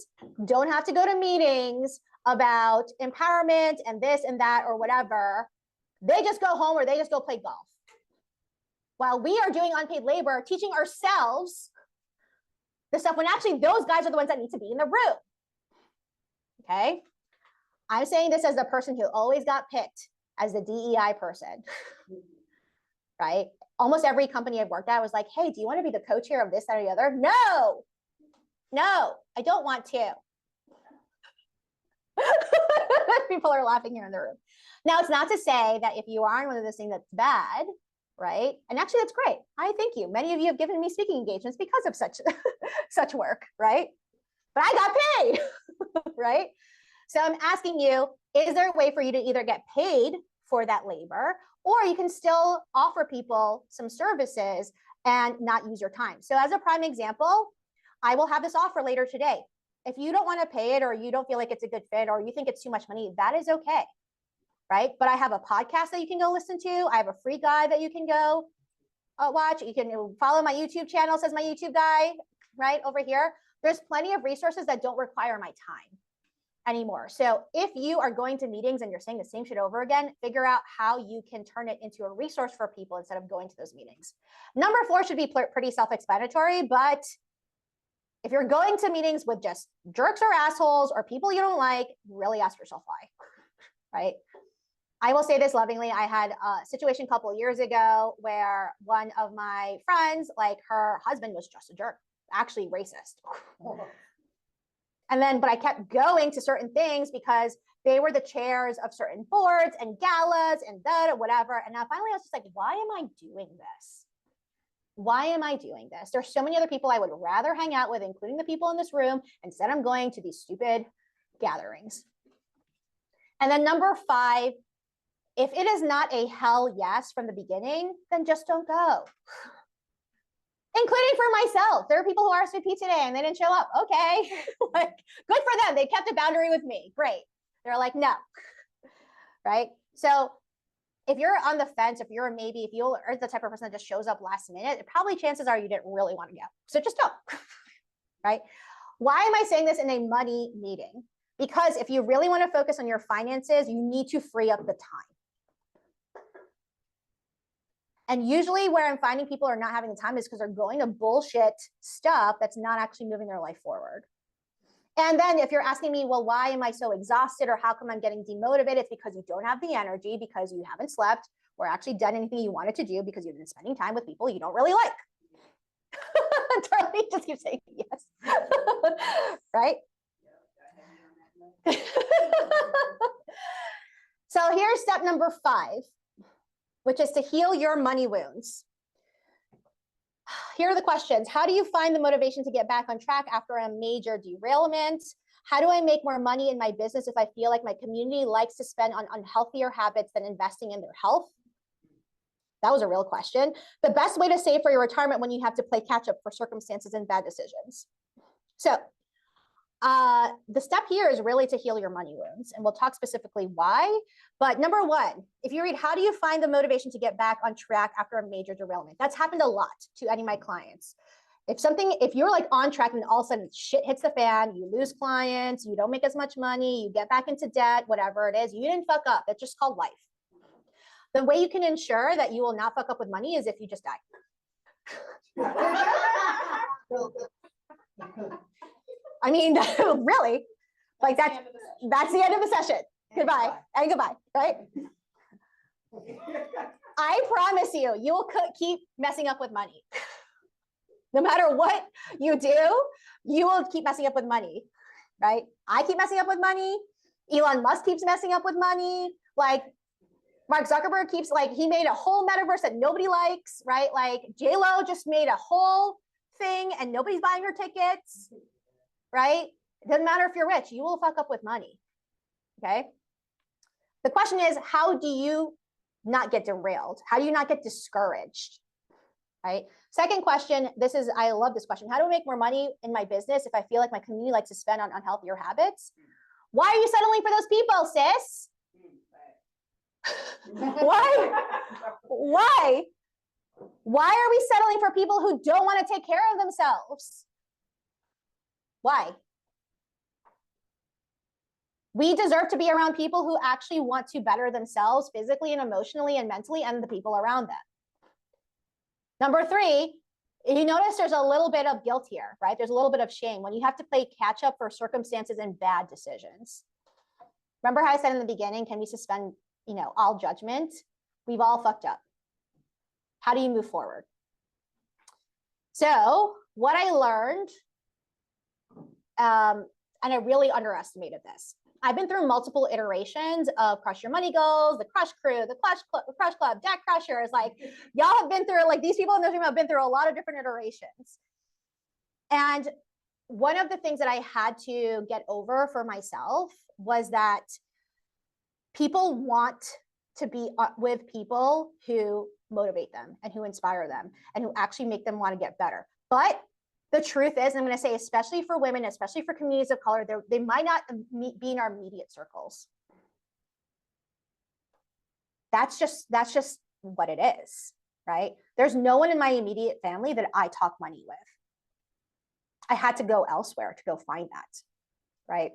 don't have to go to meetings about empowerment and this and that or whatever. They just go home or they just go play golf. While we are doing unpaid labor, teaching ourselves the stuff when actually those guys are the ones that need to be in the room. Okay? I'm saying this as the person who always got picked as the DEI person, right? Almost every company I've worked at was like, hey, do you want to be the co-chair of this, that, or the other? No, I don't want to. People are laughing here in the room. Now, it's not to say that if you are on one of those things that's bad, right? And actually, that's great. I thank you. Many of you have given me speaking engagements because of such work, right? But I got paid, right? So I'm asking you, is there a way for you to either get paid for that labor, or you can still offer people some services and not use your time? So as a prime example, I will have this offer later today. If you don't want to pay it, or you don't feel like it's a good fit, or you think it's too much money, that is okay, right? But I have a podcast that you can go listen to. I have a free guide that you can go watch. You can follow my YouTube channel, says my YouTube guy, right over here. There's plenty of resources that don't require my time anymore. So if you are going to meetings and you're saying the same shit over again, figure out how you can turn it into a resource for people instead of going to those meetings. Number 4 should be pretty self-explanatory, but if you're going to meetings with just jerks or assholes or people you don't like, really ask yourself why, right? I will say this lovingly. I had a situation a couple of years ago where one of my friends, like her husband was just a jerk, actually racist. But I kept going to certain things because they were the chairs of certain boards and galas and whatever. And now finally I was just like, why am I doing this? Why am I doing this? There's so many other people I would rather hang out with, including the people in this room. Instead, I'm going to these stupid gatherings. And then number 5, if it is not a hell yes from the beginning, then just don't go. Including for myself. There are people who RSVP today and they didn't show up. Okay, like good for them. They kept a boundary with me. Great. They're like, no, right? So if you're on the fence, if you are the type of person that just shows up last minute, probably chances are you didn't really want to go. So just don't, right? Why am I saying this in a money meeting? Because if you really want to focus on your finances, you need to free up the time. And usually where I'm finding people are not having the time is because they're going to bullshit stuff that's not actually moving their life forward. And then if you're asking me, well, why am I so exhausted or how come I'm getting demotivated? It's because you don't have the energy, because you haven't slept or actually done anything you wanted to do, because you've been spending time with people you don't really like. Charlie just keeps saying yes. Right? So here's step number 5, which is to heal your money wounds. Here are the questions. How do you find the motivation to get back on track after a major derailment? How do I make more money in my business if I feel like my community likes to spend on unhealthier habits than investing in their health? That was a real question. The best way to save for your retirement when you have to play catch up for circumstances and bad decisions. So the step here is really to heal your money wounds, and we'll talk specifically why. But number 1, if you read, how do you find the motivation to get back on track after a major derailment? That's happened a lot to any of my clients. If you're like on track and all of a sudden shit hits the fan, you lose clients, you don't make as much money, you get back into debt, whatever it is, you didn't fuck up. That's just called life. The way you can ensure that you will not fuck up with money is if you just die. I mean, really, like that's the end of the session. Goodbye and goodbye, right? I promise you, you will keep messing up with money. No matter what you do, you will keep messing up with money, right? I keep messing up with money. Elon Musk keeps messing up with money. Like Mark Zuckerberg keeps, like, he made a whole metaverse that nobody likes, right? Like J-Lo just made a whole thing and nobody's buying her tickets, right? It doesn't matter if you're rich, you will fuck up with money, okay? The question is, how do you not get derailed? How do you not get discouraged, right? Second question, I love this question. How do I make more money in my business if I feel like my community likes to spend on unhealthier habits? Why are you settling for those people, sis? Why? Why? Why are we settling for people who don't want to take care of themselves? Why? We deserve to be around people who actually want to better themselves physically and emotionally and mentally, and the people around them. Number three, you notice there's a little bit of guilt here, right? There's a little bit of shame when you have to play catch up for circumstances and bad decisions. Remember how I said in the beginning, can we suspend, all judgment? We've all fucked up. How do you move forward? So what I learned, and I really underestimated this. I've been through multiple iterations of Crush Your Money Goals, the Crush Crew, the Crush Club, Debt Crushers. Like, y'all have been through, like, these people in this room have been through a lot of different iterations. And one of the things that I had to get over for myself was that people want to be with people who motivate them and who inspire them and who actually make them want to get better. But the truth is, and I'm going to say, especially for women, especially for communities of color, they might not be in our immediate circles. That's just what it is, right? There's no one in my immediate family that I talk money with. I had to go elsewhere to go find that, right?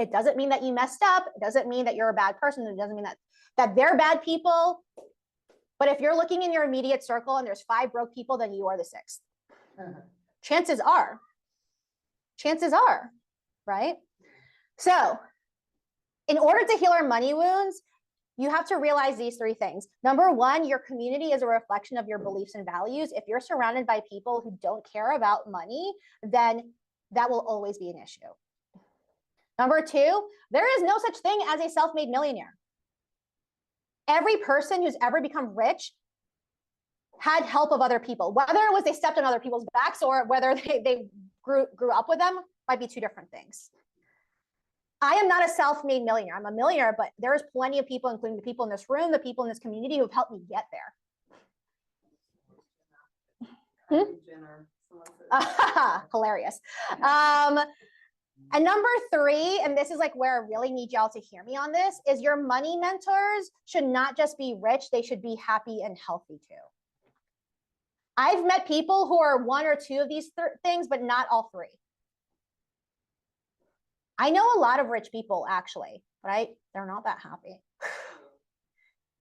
It doesn't mean that you messed up. It doesn't mean that you're a bad person. It doesn't mean that they're bad people. But if you're looking in your immediate circle and there's 5 broke people, then you are the 6th. Chances are, right? So in order to heal our money wounds, you have to realize these 3 things. Number 1, your community is a reflection of your beliefs and values. If you're surrounded by people who don't care about money, then that will always be an issue. Number 2, there is no such thing as a self-made millionaire. Every person who's ever become rich had help of other people, whether it was they stepped on other people's backs or whether they grew up with them, might be 2 different things. I am not a self-made millionaire. I'm a millionaire, but there's plenty of people, including the people in this room, the people in this community, who have helped me get there. Hilarious. And number 3, and this is like where I really need y'all to hear me on this, is your money mentors should not just be rich, they should be happy and healthy too. I've met people who are 1 or 2 of these things, but not all 3. I know a lot of rich people, actually, right? They're not that happy.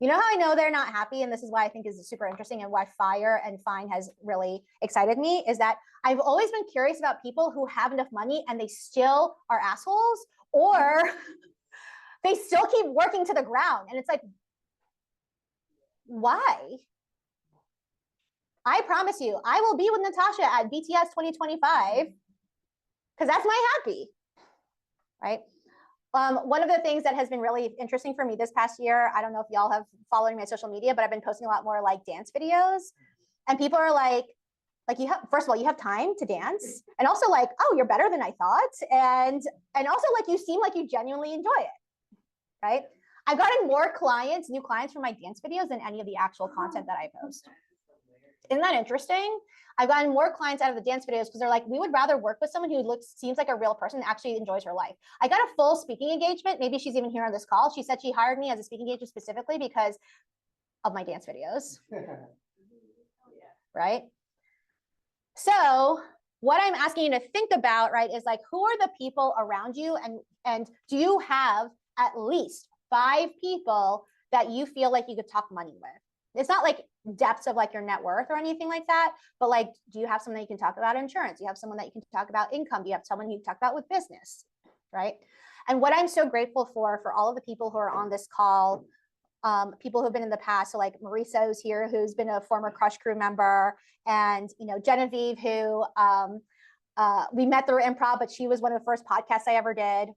You know how I know they're not happy, and this is why I think is super interesting and why FIRE and FINE has really excited me, is that I've always been curious about people who have enough money and they still are assholes, or they still keep working to the ground. And it's like, why? I promise you, I will be with Natasha at BTS 2025 because that's my happy, right? One of the things that has been really interesting for me this past year, I don't know if y'all have followed my social media, but I've been posting a lot more like dance videos, and people are like you have, first of all, you have time to dance, and also like, oh, you're better than I thought, and also like you seem like you genuinely enjoy it, right? I've gotten more clients, new clients from my dance videos than any of the actual content that I post. Isn't that interesting? I've gotten more clients out of the dance videos because they're like, we would rather work with someone who seems like a real person and actually enjoys her life. I got a full speaking engagement. Maybe she's even here on this call. She said she hired me as a speaking engagement specifically because of my dance videos, right? So what I'm asking you to think about, right, is like, who are the people around you, and do you have at least 5 people that you feel like you could talk money with. It's not like depths of like your net worth or anything like that, but like, do you have someone that you can talk about insurance? Do you have someone that you can talk about income? Do you have someone you can talk about with business, right? And what I'm so grateful for all of the people who are on this call, people who've been in the past. So like Mariso's here, who's been a former Crush Crew member, and Genevieve, who we met through improv, but she was one of the first podcasts I ever did.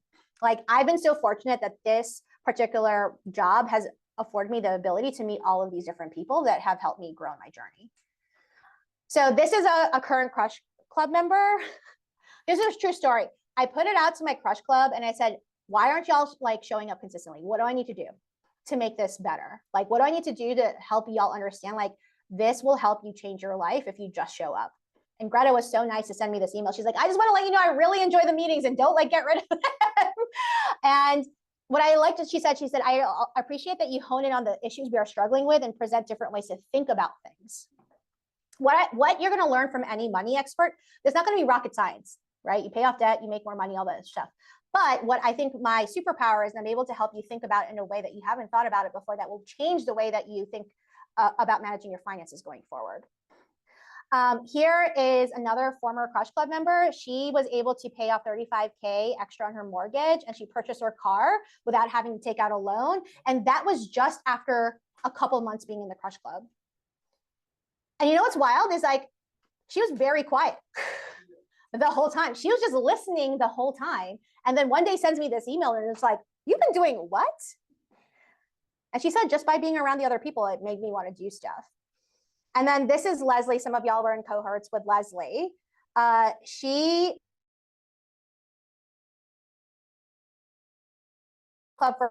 Like, I've been so fortunate that this particular job has afforded me the ability to meet all of these different people that have helped me grow in my journey. So this is a current Crush Club member. This is a true story. I put it out to my Crush Club and I said, why aren't y'all like showing up consistently? What do I need to do to make this better? Like, what do I need to do to help y'all understand, like, this will help you change your life if you just show up? And Greta was so nice to send me this email. She's like, I just want to let you know I really enjoy the meetings and don't like get rid of them. And what I liked is she said, I appreciate that you hone in on the issues we are struggling with and present different ways to think about things. What you're going to learn from any money expert, there's not going to be rocket science, right? You pay off debt, you make more money, all that stuff. But what I think my superpower is, I'm able to help you think about it in a way that you haven't thought about it before, that will change the way that you think about managing your finances going forward. Here is another former Crush Club member. She was able to pay off $35K extra on her mortgage, and she purchased her car without having to take out a loan. And that was just after a couple months being in the Crush Club. And you know what's wild is, like, she was very quiet the whole time. She was just listening the whole time. And then one day sends me this email and it's like, you've been doing what? And she said, just by being around the other people, it made me want to do stuff. And then this is Leslie. Some of y'all were in cohorts with Leslie. She club for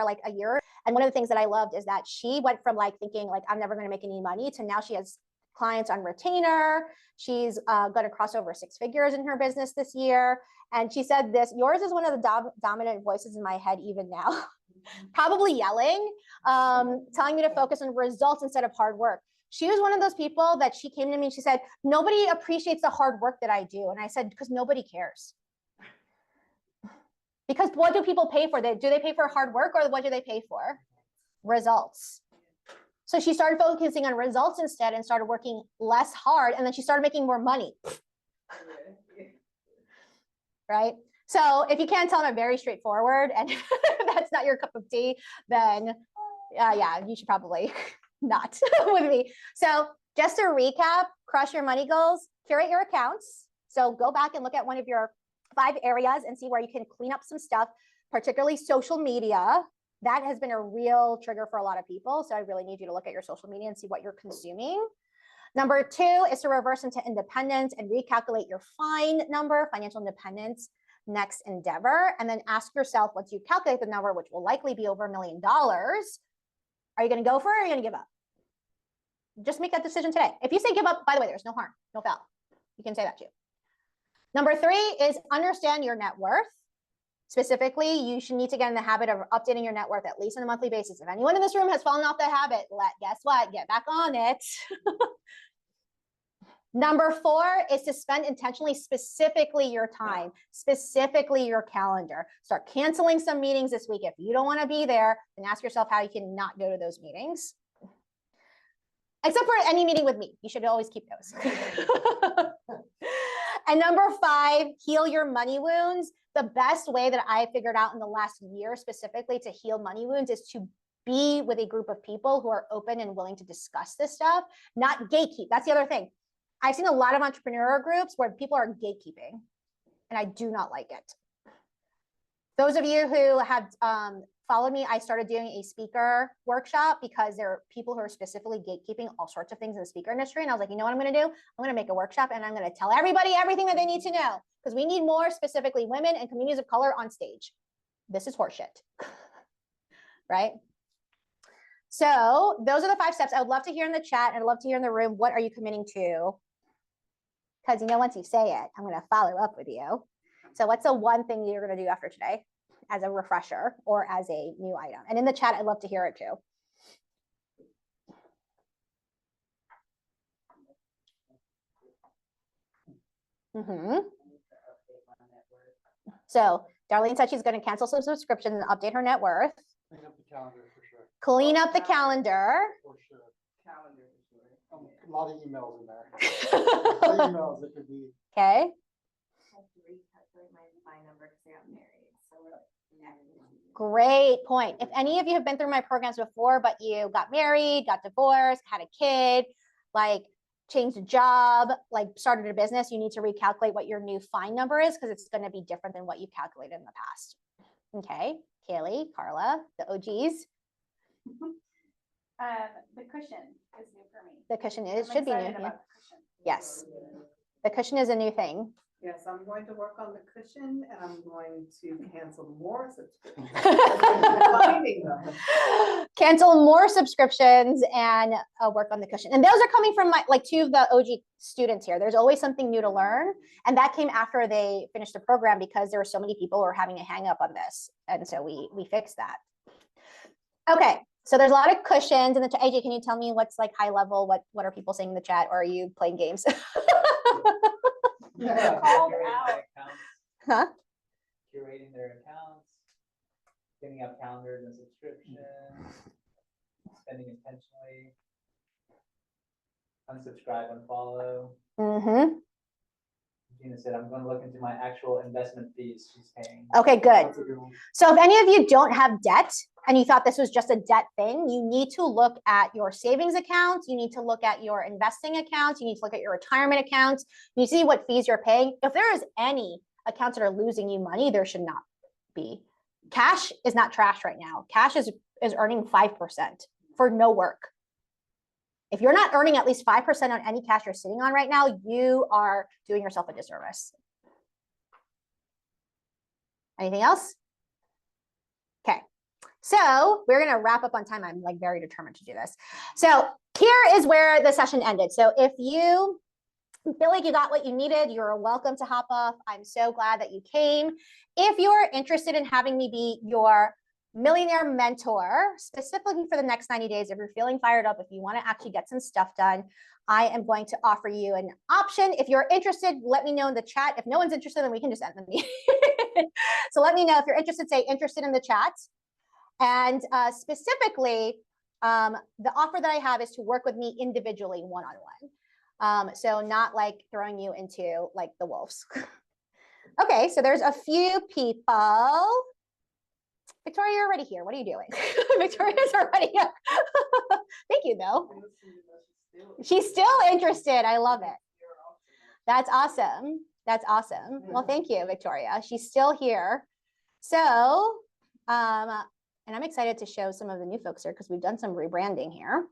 like a year. And one of the things that I loved is that she went from like thinking like, I'm never going to make any money, to now she has clients on retainer. She's going to cross over 6 figures in her business this year. And she said this, yours is one of the dominant voices in my head even now. Probably yelling, telling me to focus on results instead of hard work. She was one of those people that she came to me and she said, nobody appreciates the hard work that I do. And I said, because nobody cares. Because what do people pay for? Do they pay for hard work, or what do they pay for? Results. So she started focusing on results instead and started working less hard. And then she started making more money. Right? So if you can't tell, I'm very straightforward, and that's not your cup of tea, then yeah, you should probably not with me. So just to recap, crush your money goals, curate your accounts. So go back and look at one of your 5 areas and see where you can clean up some stuff, particularly social media. That has been a real trigger for a lot of people. So I really need you to look at your social media and see what you're consuming. Number 2 is to reverse into independence and recalculate your FINE number, financial independence, next endeavor. And then ask yourself, once you calculate the number, which will likely be over $1 million, are you going to go for it, or are you going to give up? Just make that decision today. If you say give up, by the way, there's no harm, no foul. You can say that too. Number 3 is understand your net worth. Specifically, you should need to get in the habit of updating your net worth at least on a monthly basis. If anyone in this room has fallen off the habit, guess what? Get back on it. Number 4 is to spend intentionally, specifically your time, specifically your calendar. Start canceling some meetings this week. If you don't want to be there, then ask yourself how you can not go to those meetings. Except for any meeting with me. You should always keep those. And number 5, heal your money wounds. The best way that I figured out in the last year specifically to heal money wounds is to be with a group of people who are open and willing to discuss this stuff, not gatekeep. That's the other thing. I've seen a lot of entrepreneur groups where people are gatekeeping, and I do not like it. Those of you who have followed me, I started doing a speaker workshop because there are people who are specifically gatekeeping all sorts of things in the speaker industry. And I was like, you know what I'm going to do? I'm going to make a workshop, and I'm going to tell everybody everything that they need to know, because we need more, specifically women and communities of color, on stage. This is horseshit, right? So those are the 5 steps. I would love to hear in the chat, and I'd love to hear in the room, what are you committing to? Because, you know, once you say it, I'm going to follow up with you. So what's the one thing you're going to do after today as a refresher or as a new item? And in the chat, I'd love to hear it too. So Darlene said she's going to cancel some subscriptions and update her net worth. Clean up the calendar for sure. Clean up the calendar. For sure. Calendar for sure. A lot of emails in there. A lot of emails that could be. Okay. I have to recalculate my number because I got married, so we're Great point. If any of you have been through my programs before, but you got married, got divorced, had a kid, like changed a job, like started a business, you need to recalculate what your new fine number is because it's going to be different than what you calculated in the past. Okay. Kaylee, Carla, the OGs. The cushion is new for me. The cushion I'm should be new. excited Yeah. about the cushion. Yes. The cushion is a new thing. Yes, I'm going to work on the cushion and I'm going to cancel more subscriptions. Finding them. Cancel more subscriptions and work on the cushion. And those are coming from my, like, two of the OG students here. There's always something new to learn. And that came after they finished the program because there were so many people who were having a hang up on this. And so we fixed that. Okay. So there's a lot of cushions in the chat. AJ, can you tell me what's like high level? What are people saying in the chat? Or are you playing games? Yeah. Called Curating out. their accounts, Huh? curating their accounts, setting up calendars and subscriptions, spending intentionally, unsubscribe, unfollow. Mm-hmm. Gina said, I'm going to look into my actual investment fees she's paying. Okay, good. That's a good one. So if any of you don't have debt and you thought this was just a debt thing, you need to look at your savings accounts. You need to look at your investing accounts. You need to look at your retirement accounts. You see what fees you're paying. If there is any accounts that are losing you money, there should not be. Cash is not trash right now. Cash is earning 5% for no work. If you're not earning at least 5% on any cash you're sitting on right now, you are doing yourself a disservice. Anything else? Okay. So we're going to wrap up on time. I'm like very determined to do this. So here is where the session ended. So if you feel like you got what you needed, you're welcome to hop off. I'm so glad that you came. If you're interested in having me be your millionaire mentor, specifically for the next 90 days, if you're feeling fired up, if you want to actually get some stuff done, I am going to offer you an option. If you're interested, let me know in the chat. If no one's interested, then we can just end the meeting. So let me know if you're interested, say interested in the chat. And specifically, the offer that I have is to work with me individually, one-on-one. So not like throwing you into like the wolves. Okay, so there's a few people. Victoria, you're already here. What are you doing? Victoria's already here. Thank you, though. She's still interested. I love it. That's awesome. That's awesome. Well, thank you, Victoria. She's still here. So, and I'm excited to show some of the new folks here because we've done some rebranding here.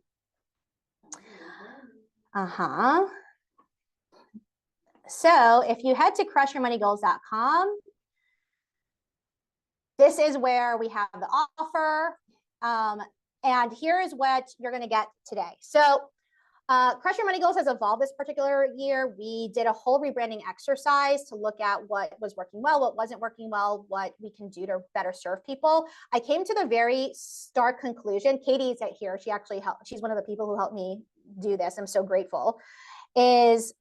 So if you head to crushyourmoneygoals.com, this is where we have the offer. And here is what you're going to get today. So Crush Your Money Goals has evolved this particular year. We did a whole rebranding exercise to look at what was working well, what wasn't working well, what we can do to better serve people. I came to the very stark conclusion. Katie's here. She actually helped. She's one of the people who helped me do this. I'm so grateful. Is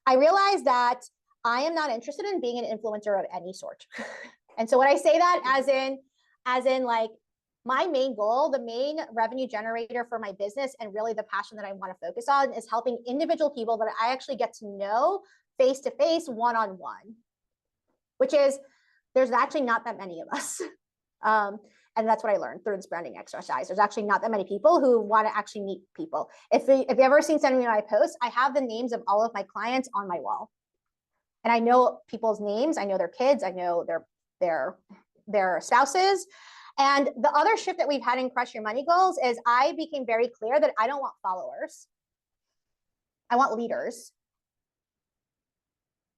I realized that I am not interested in being an influencer of any sort. And so when I say that, as in like my main goal, the main revenue generator for my business and really the passion that I want to focus on is helping individual people that I actually get to know face-to-face, one-on-one, which is, there's actually not that many of us. And that's what I learned through this branding exercise. There's actually not that many people who want to actually meet people. If you've ever seen some of my posts, I have the names of all of my clients on my wall. And I know people's names. I know their kids. I know their spouses. And the other shift that we've had in Crush Your Money Goals is I became very clear that I don't want followers. I want leaders.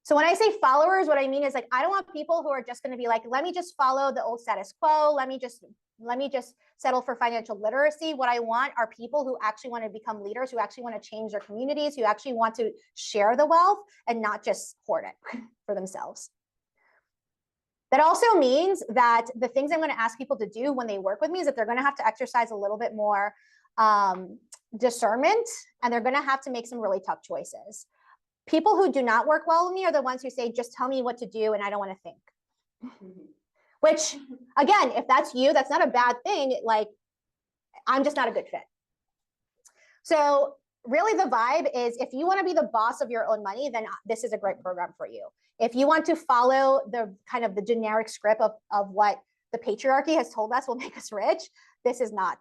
So when I say followers, what I mean is like, I don't want people who are just going to be like, let me just follow the old status quo. Let me just settle for financial literacy. What I want are people who actually want to become leaders, who actually want to change their communities, who actually want to share the wealth and not just hoard it for themselves. That also means that the things I'm going to ask people to do when they work with me is that they're going to have to exercise a little bit more discernment, and they're going to have to make some really tough choices. People who do not work well with me are the ones who say, just tell me what to do and I don't want to think. which again, if that's you, that's not a bad thing. Like, I'm just not a good fit. So really the vibe is, if you want to be the boss of your own money, then this is a great program for you. If you want to follow the kind of the generic script of what the patriarchy has told us will make us rich, this is not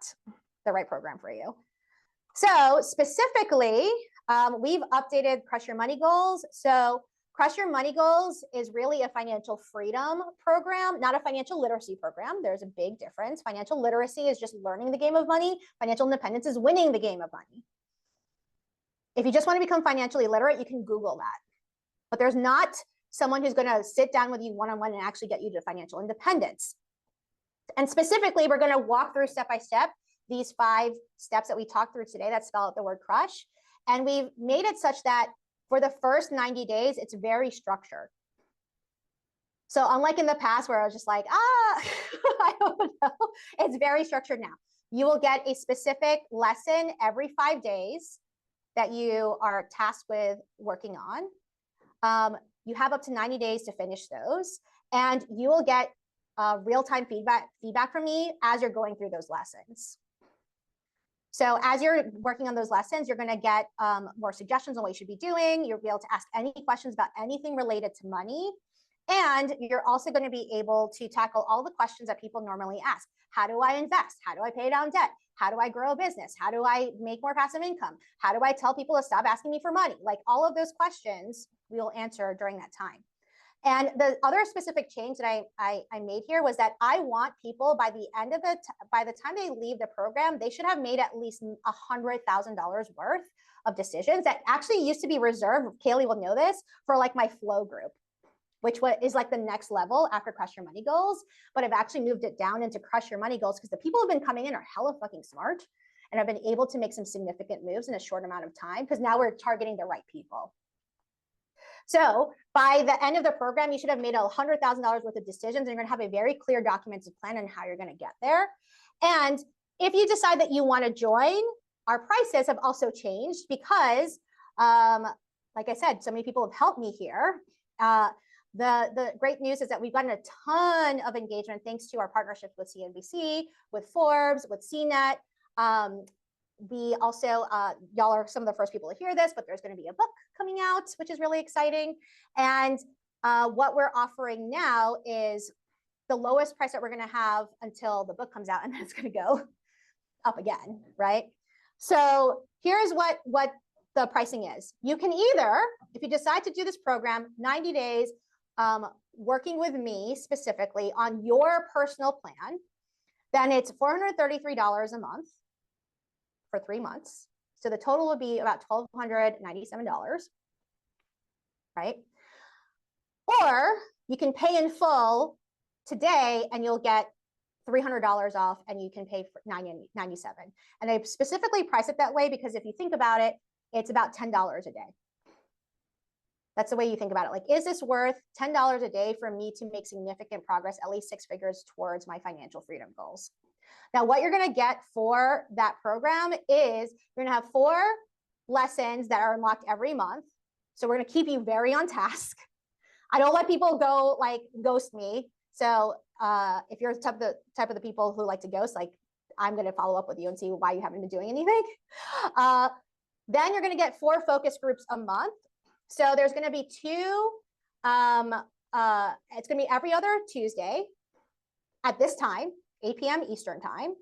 the right program for you. So specifically, we've updated Crush Your Money Goals. So Crush Your Money Goals is really a financial freedom program, not a financial literacy program. There's a big difference. Financial literacy is just learning the game of money. Financial independence is winning the game of money. If you just want to become financially literate, you can Google that. But there's not someone who's going to sit down with you one-on-one and actually get you to financial independence. And specifically, we're going to walk through step by step these 5 steps that we talked through today that spell out the word crush. And we've made it such that for the first 90 days, it's very structured. So unlike in the past where I was just like, I don't know, it's very structured now. You will get a specific lesson every 5 days that you are tasked with working on. You have up to 90 days to finish those, and you will get real-time feedback from me as you're going through those lessons. So as you're working on those lessons, you're going to get more suggestions on what you should be doing. You'll be able to ask any questions about anything related to money. And you're also going to be able to tackle all the questions that people normally ask. How do I invest? How do I pay down debt? How do I grow a business? How do I make more passive income? How do I tell people to stop asking me for money? Like, all of those questions we will answer during that time. And the other specific change that I made here was that I want people by the time they leave the program, they should have made at least $100,000 worth of decisions that actually used to be reserved. Kaylee will know this, for like my flow group, which is like the next level after Crush Your Money Goals. But I've actually moved it down into Crush Your Money Goals because the people who've been coming in are hella fucking smart and have been able to make some significant moves in a short amount of time, because now we're targeting the right people. So by the end of the program, you should have made $100,000 worth of decisions, and you're going to have a very clear documented plan on how you're going to get there. And if you decide that you want to join, our prices have also changed because, like I said, so many people have helped me here. The great news is that we've gotten a ton of engagement thanks to our partnerships with CNBC, with Forbes, with CNET. We also, y'all are some of the first people to hear this, but there's going to be a book coming out, which is really exciting. And what we're offering now is the lowest price that we're going to have until the book comes out, and then it's going to go up again, right? So here's what the pricing is. You can either, if you decide to do this program, 90 days, working with me specifically on your personal plan, then it's $433 a month for 3 months. So the total would be about $1,297, right? Or you can pay in full today and you'll get $300 off, and you can pay for $997. And I specifically price it that way because if you think about it, it's about $10 a day. That's the way you think about it. Like, is this worth $10 a day for me to make significant progress, at least 6 figures towards my financial freedom goals? Now, what you're going to get for that program is you're going to have 4 lessons that are unlocked every month. So we're going to keep you very on task. I don't let people go like ghost me. So if you're the type of the people who like to ghost, like, I'm going to follow up with you and see why you haven't been doing anything. Then you're going to get 4 focus groups a month. So there's going to be 2. It's going to be every other Tuesday at this time, 8 p.m. Eastern time.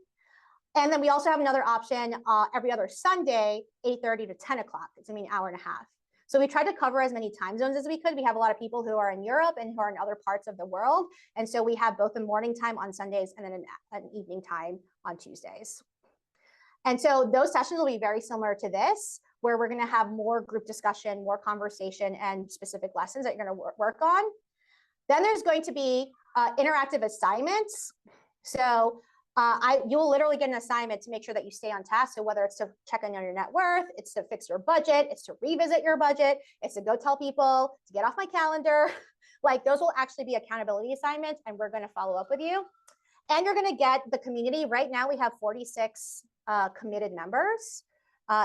And then we also have another option every other Sunday, 8:30 to 10 o'clock. It's going to be an hour and a half. So we tried to cover as many time zones as we could. We have a lot of people who are in Europe and who are in other parts of the world. And so we have both a morning time on Sundays and then an evening time on Tuesdays. And so those sessions will be very similar to this, where we're going to have more group discussion, more conversation, and specific lessons that you're going to work on. Then there's going to be interactive assignments. So you will literally get an assignment to make sure that you stay on task. So whether it's to check on your net worth, it's to fix your budget, it's to revisit your budget, it's to go tell people to get off my calendar. Like, those will actually be accountability assignments, and we're going to follow up with you. And you're going to get the community. Right now we have 46 committed members.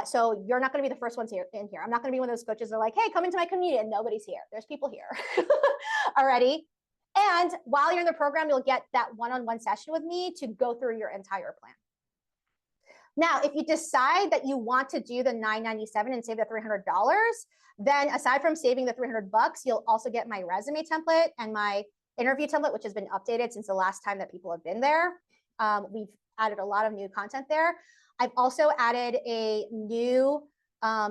So you're not going to be the first ones in here. I'm not going to be one of those coaches that are like, hey, come into my community, and nobody's here. There's people here already. And while you're in the program, you'll get that one-on-one session with me to go through your entire plan. Now, if you decide that you want to do the $997 and save the $300, then aside from saving the $300, you'll also get my resume template and my interview template, which has been updated since the last time that people have been there. We've added a lot of new content there. I've also added a new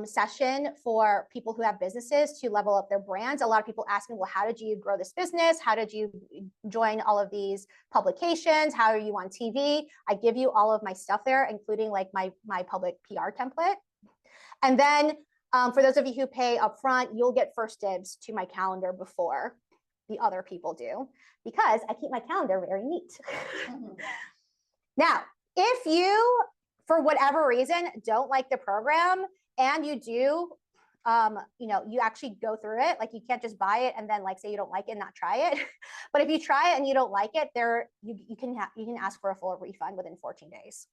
session for people who have businesses to level up their brands. A lot of people ask me, well, how did you grow this business? How did you join all of these publications? How are you on TV? I give you all of my stuff there, including like my public PR template. And then for those of you who pay upfront, you'll get first dibs to my calendar before the other people do, because I keep my calendar very neat. Now, if you, for whatever reason, don't like the program, and you do, you actually go through it, like you can't just buy it and then like say you don't like it and not try it. But if you try it and you don't like it, you can ask for a full refund within 14 days.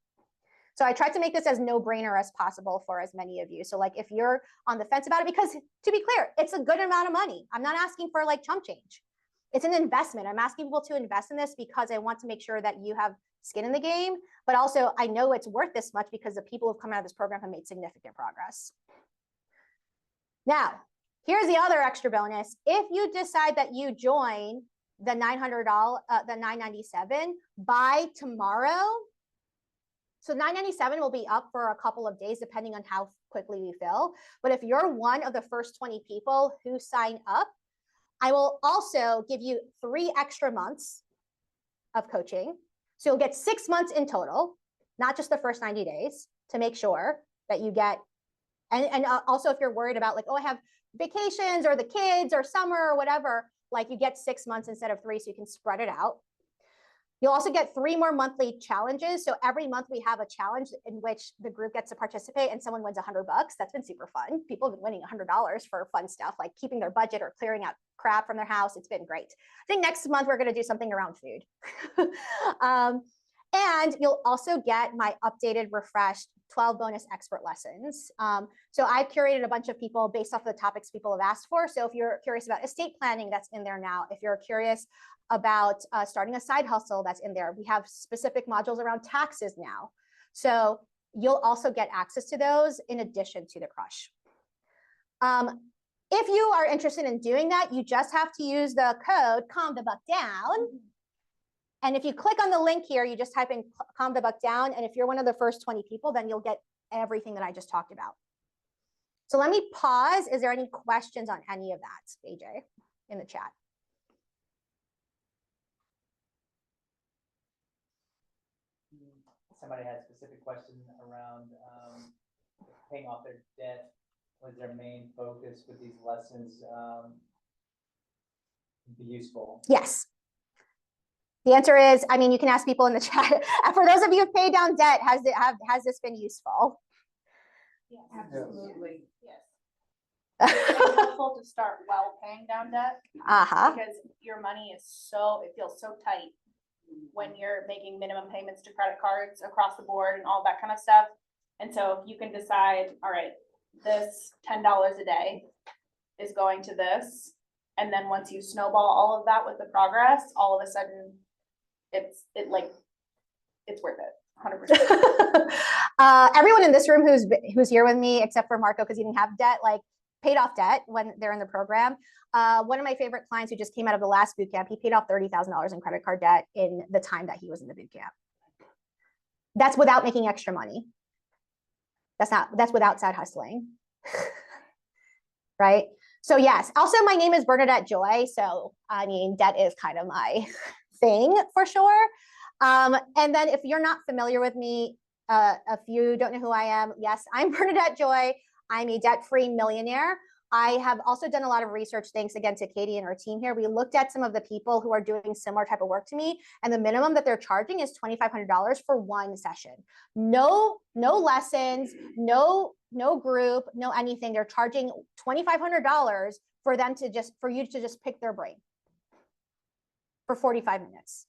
So I tried to make this as no-brainer as possible for as many of you. So like if you're on the fence about it, because to be clear, it's a good amount of money. I'm not asking for like chump change. It's an investment. I'm asking people to invest in this because I want to make sure that you have skin in the game, but also I know it's worth this much because the people who've come out of this program have made significant progress. Now, here's the other extra bonus. If you decide that you join the the $997 by tomorrow, so $997 will be up for a couple of days depending on how quickly we fill. But if you're one of the first 20 people who sign up, I will also give you 3 extra months of coaching. So you'll get 6 months in total, not just the first 90 days, to make sure that you get, and also if you're worried about like, oh, I have vacations or the kids or summer or whatever, like you get 6 months instead of 3 so you can spread it out. You'll also get 3 more monthly challenges. So every month we have a challenge in which the group gets to participate and someone wins $100. That's been super fun. People have been winning $100 for fun stuff like keeping their budget or clearing out crap from their house. It's been great. I think next month we're going to do something around food. And you'll also get my updated, refreshed 12 bonus expert lessons. So I've curated a bunch of people based off the topics people have asked for. So if you're curious about estate planning, that's in there now. If you're curious about starting a side hustle, that's in there. We have specific modules around taxes now. So you'll also get access to those in addition to the crush. If you are interested in doing that, you just have to use the code calm the buck down. And if you click on the link here, you just type in calm the buck down. And if you're one of the first 20 people, then you'll get everything that I just talked about. So let me pause. Is there any questions on any of that, AJ, in the chat? Somebody had a specific question around paying off their debt. Was their main focus with these lessons be useful? Yes. The answer is, I mean, you can ask people in the chat. For those of you who've paid down debt, has this been useful? Yes. Absolutely. Yes. It's helpful to start well paying down debt because your money is it feels so tight when you're making minimum payments to credit cards across the board and all that kind of stuff. And so if you can decide, all right, this $10 a day is going to this. And then once you snowball all of that with the progress, all of a sudden it's worth it, 100%. Everyone in this room who's here with me, except for Marco, because he didn't have debt, like paid off debt when they're in the program. One of my favorite clients who just came out of the last boot camp, he paid off $30,000 in credit card debt in the time that he was in the boot camp. That's without making extra money. That's without side hustling. Right? So yes, also my name is Bernadette Joy. So I mean, debt is kind of my thing for sure. And then if you're not familiar with me, if you don't know who I am, yes, I'm Bernadette Joy. I'm a debt-free millionaire. I have also done a lot of research, thanks again to Katie and her team here. We looked at some of the people who are doing similar type of work to me, and the minimum that they're charging is $2,500 for one session. No lessons, no group, no anything. They're charging $2,500 for you to just pick their brain for 45 minutes.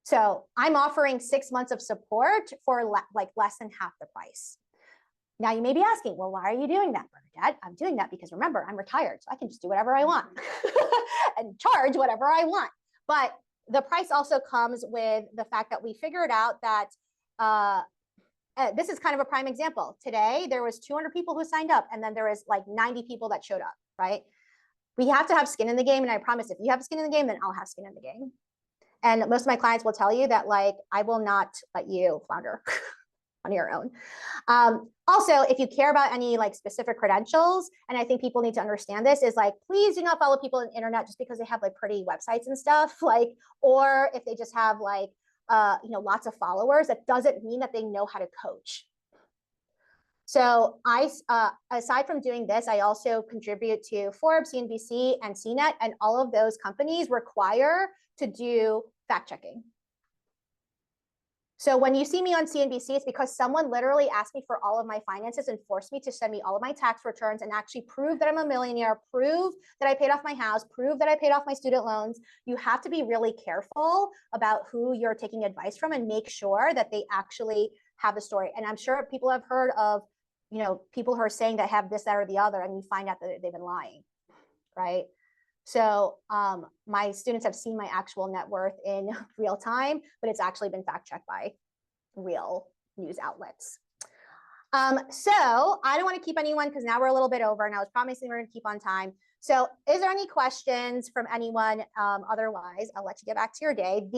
So I'm offering 6 months of support for like less than half the price. Now you may be asking, well, why are you doing that, Bernadette? I'm doing that because remember, I'm retired, so I can just do whatever I want and charge whatever I want. But the price also comes with the fact that we figured out that this is kind of a prime example. Today, there was 200 people who signed up, and then there was like 90 people that showed up, right? We have to have skin in the game, and I promise if you have skin in the game, then I'll have skin in the game. And most of my clients will tell you that, like, I will not let you flounder on your own. Also, if you care about any like specific credentials, and I think people need to understand this, is like, please do not follow people on the internet just because they have like pretty websites and stuff, like, or if they just have like, lots of followers, that doesn't mean that they know how to coach. So I, aside from doing this, I also contribute to Forbes, CNBC, and CNET, and all of those companies require to do fact checking. So when you see me on CNBC, it's because someone literally asked me for all of my finances and forced me to send me all of my tax returns and actually prove that I'm a millionaire, prove that I paid off my house, prove that I paid off my student loans. You have to be really careful about who you're taking advice from and make sure that they actually have the story. And I'm sure people have heard of, people who are saying that have this, that, or the other, and you find out that they've been lying, right? So my students have seen my actual net worth in real time, but it's actually been fact checked by real news outlets. So I don't want to keep anyone because now we're a little bit over, and I was promising we're going to keep on time. So is there any questions from anyone? Otherwise, I'll let you get back to your day.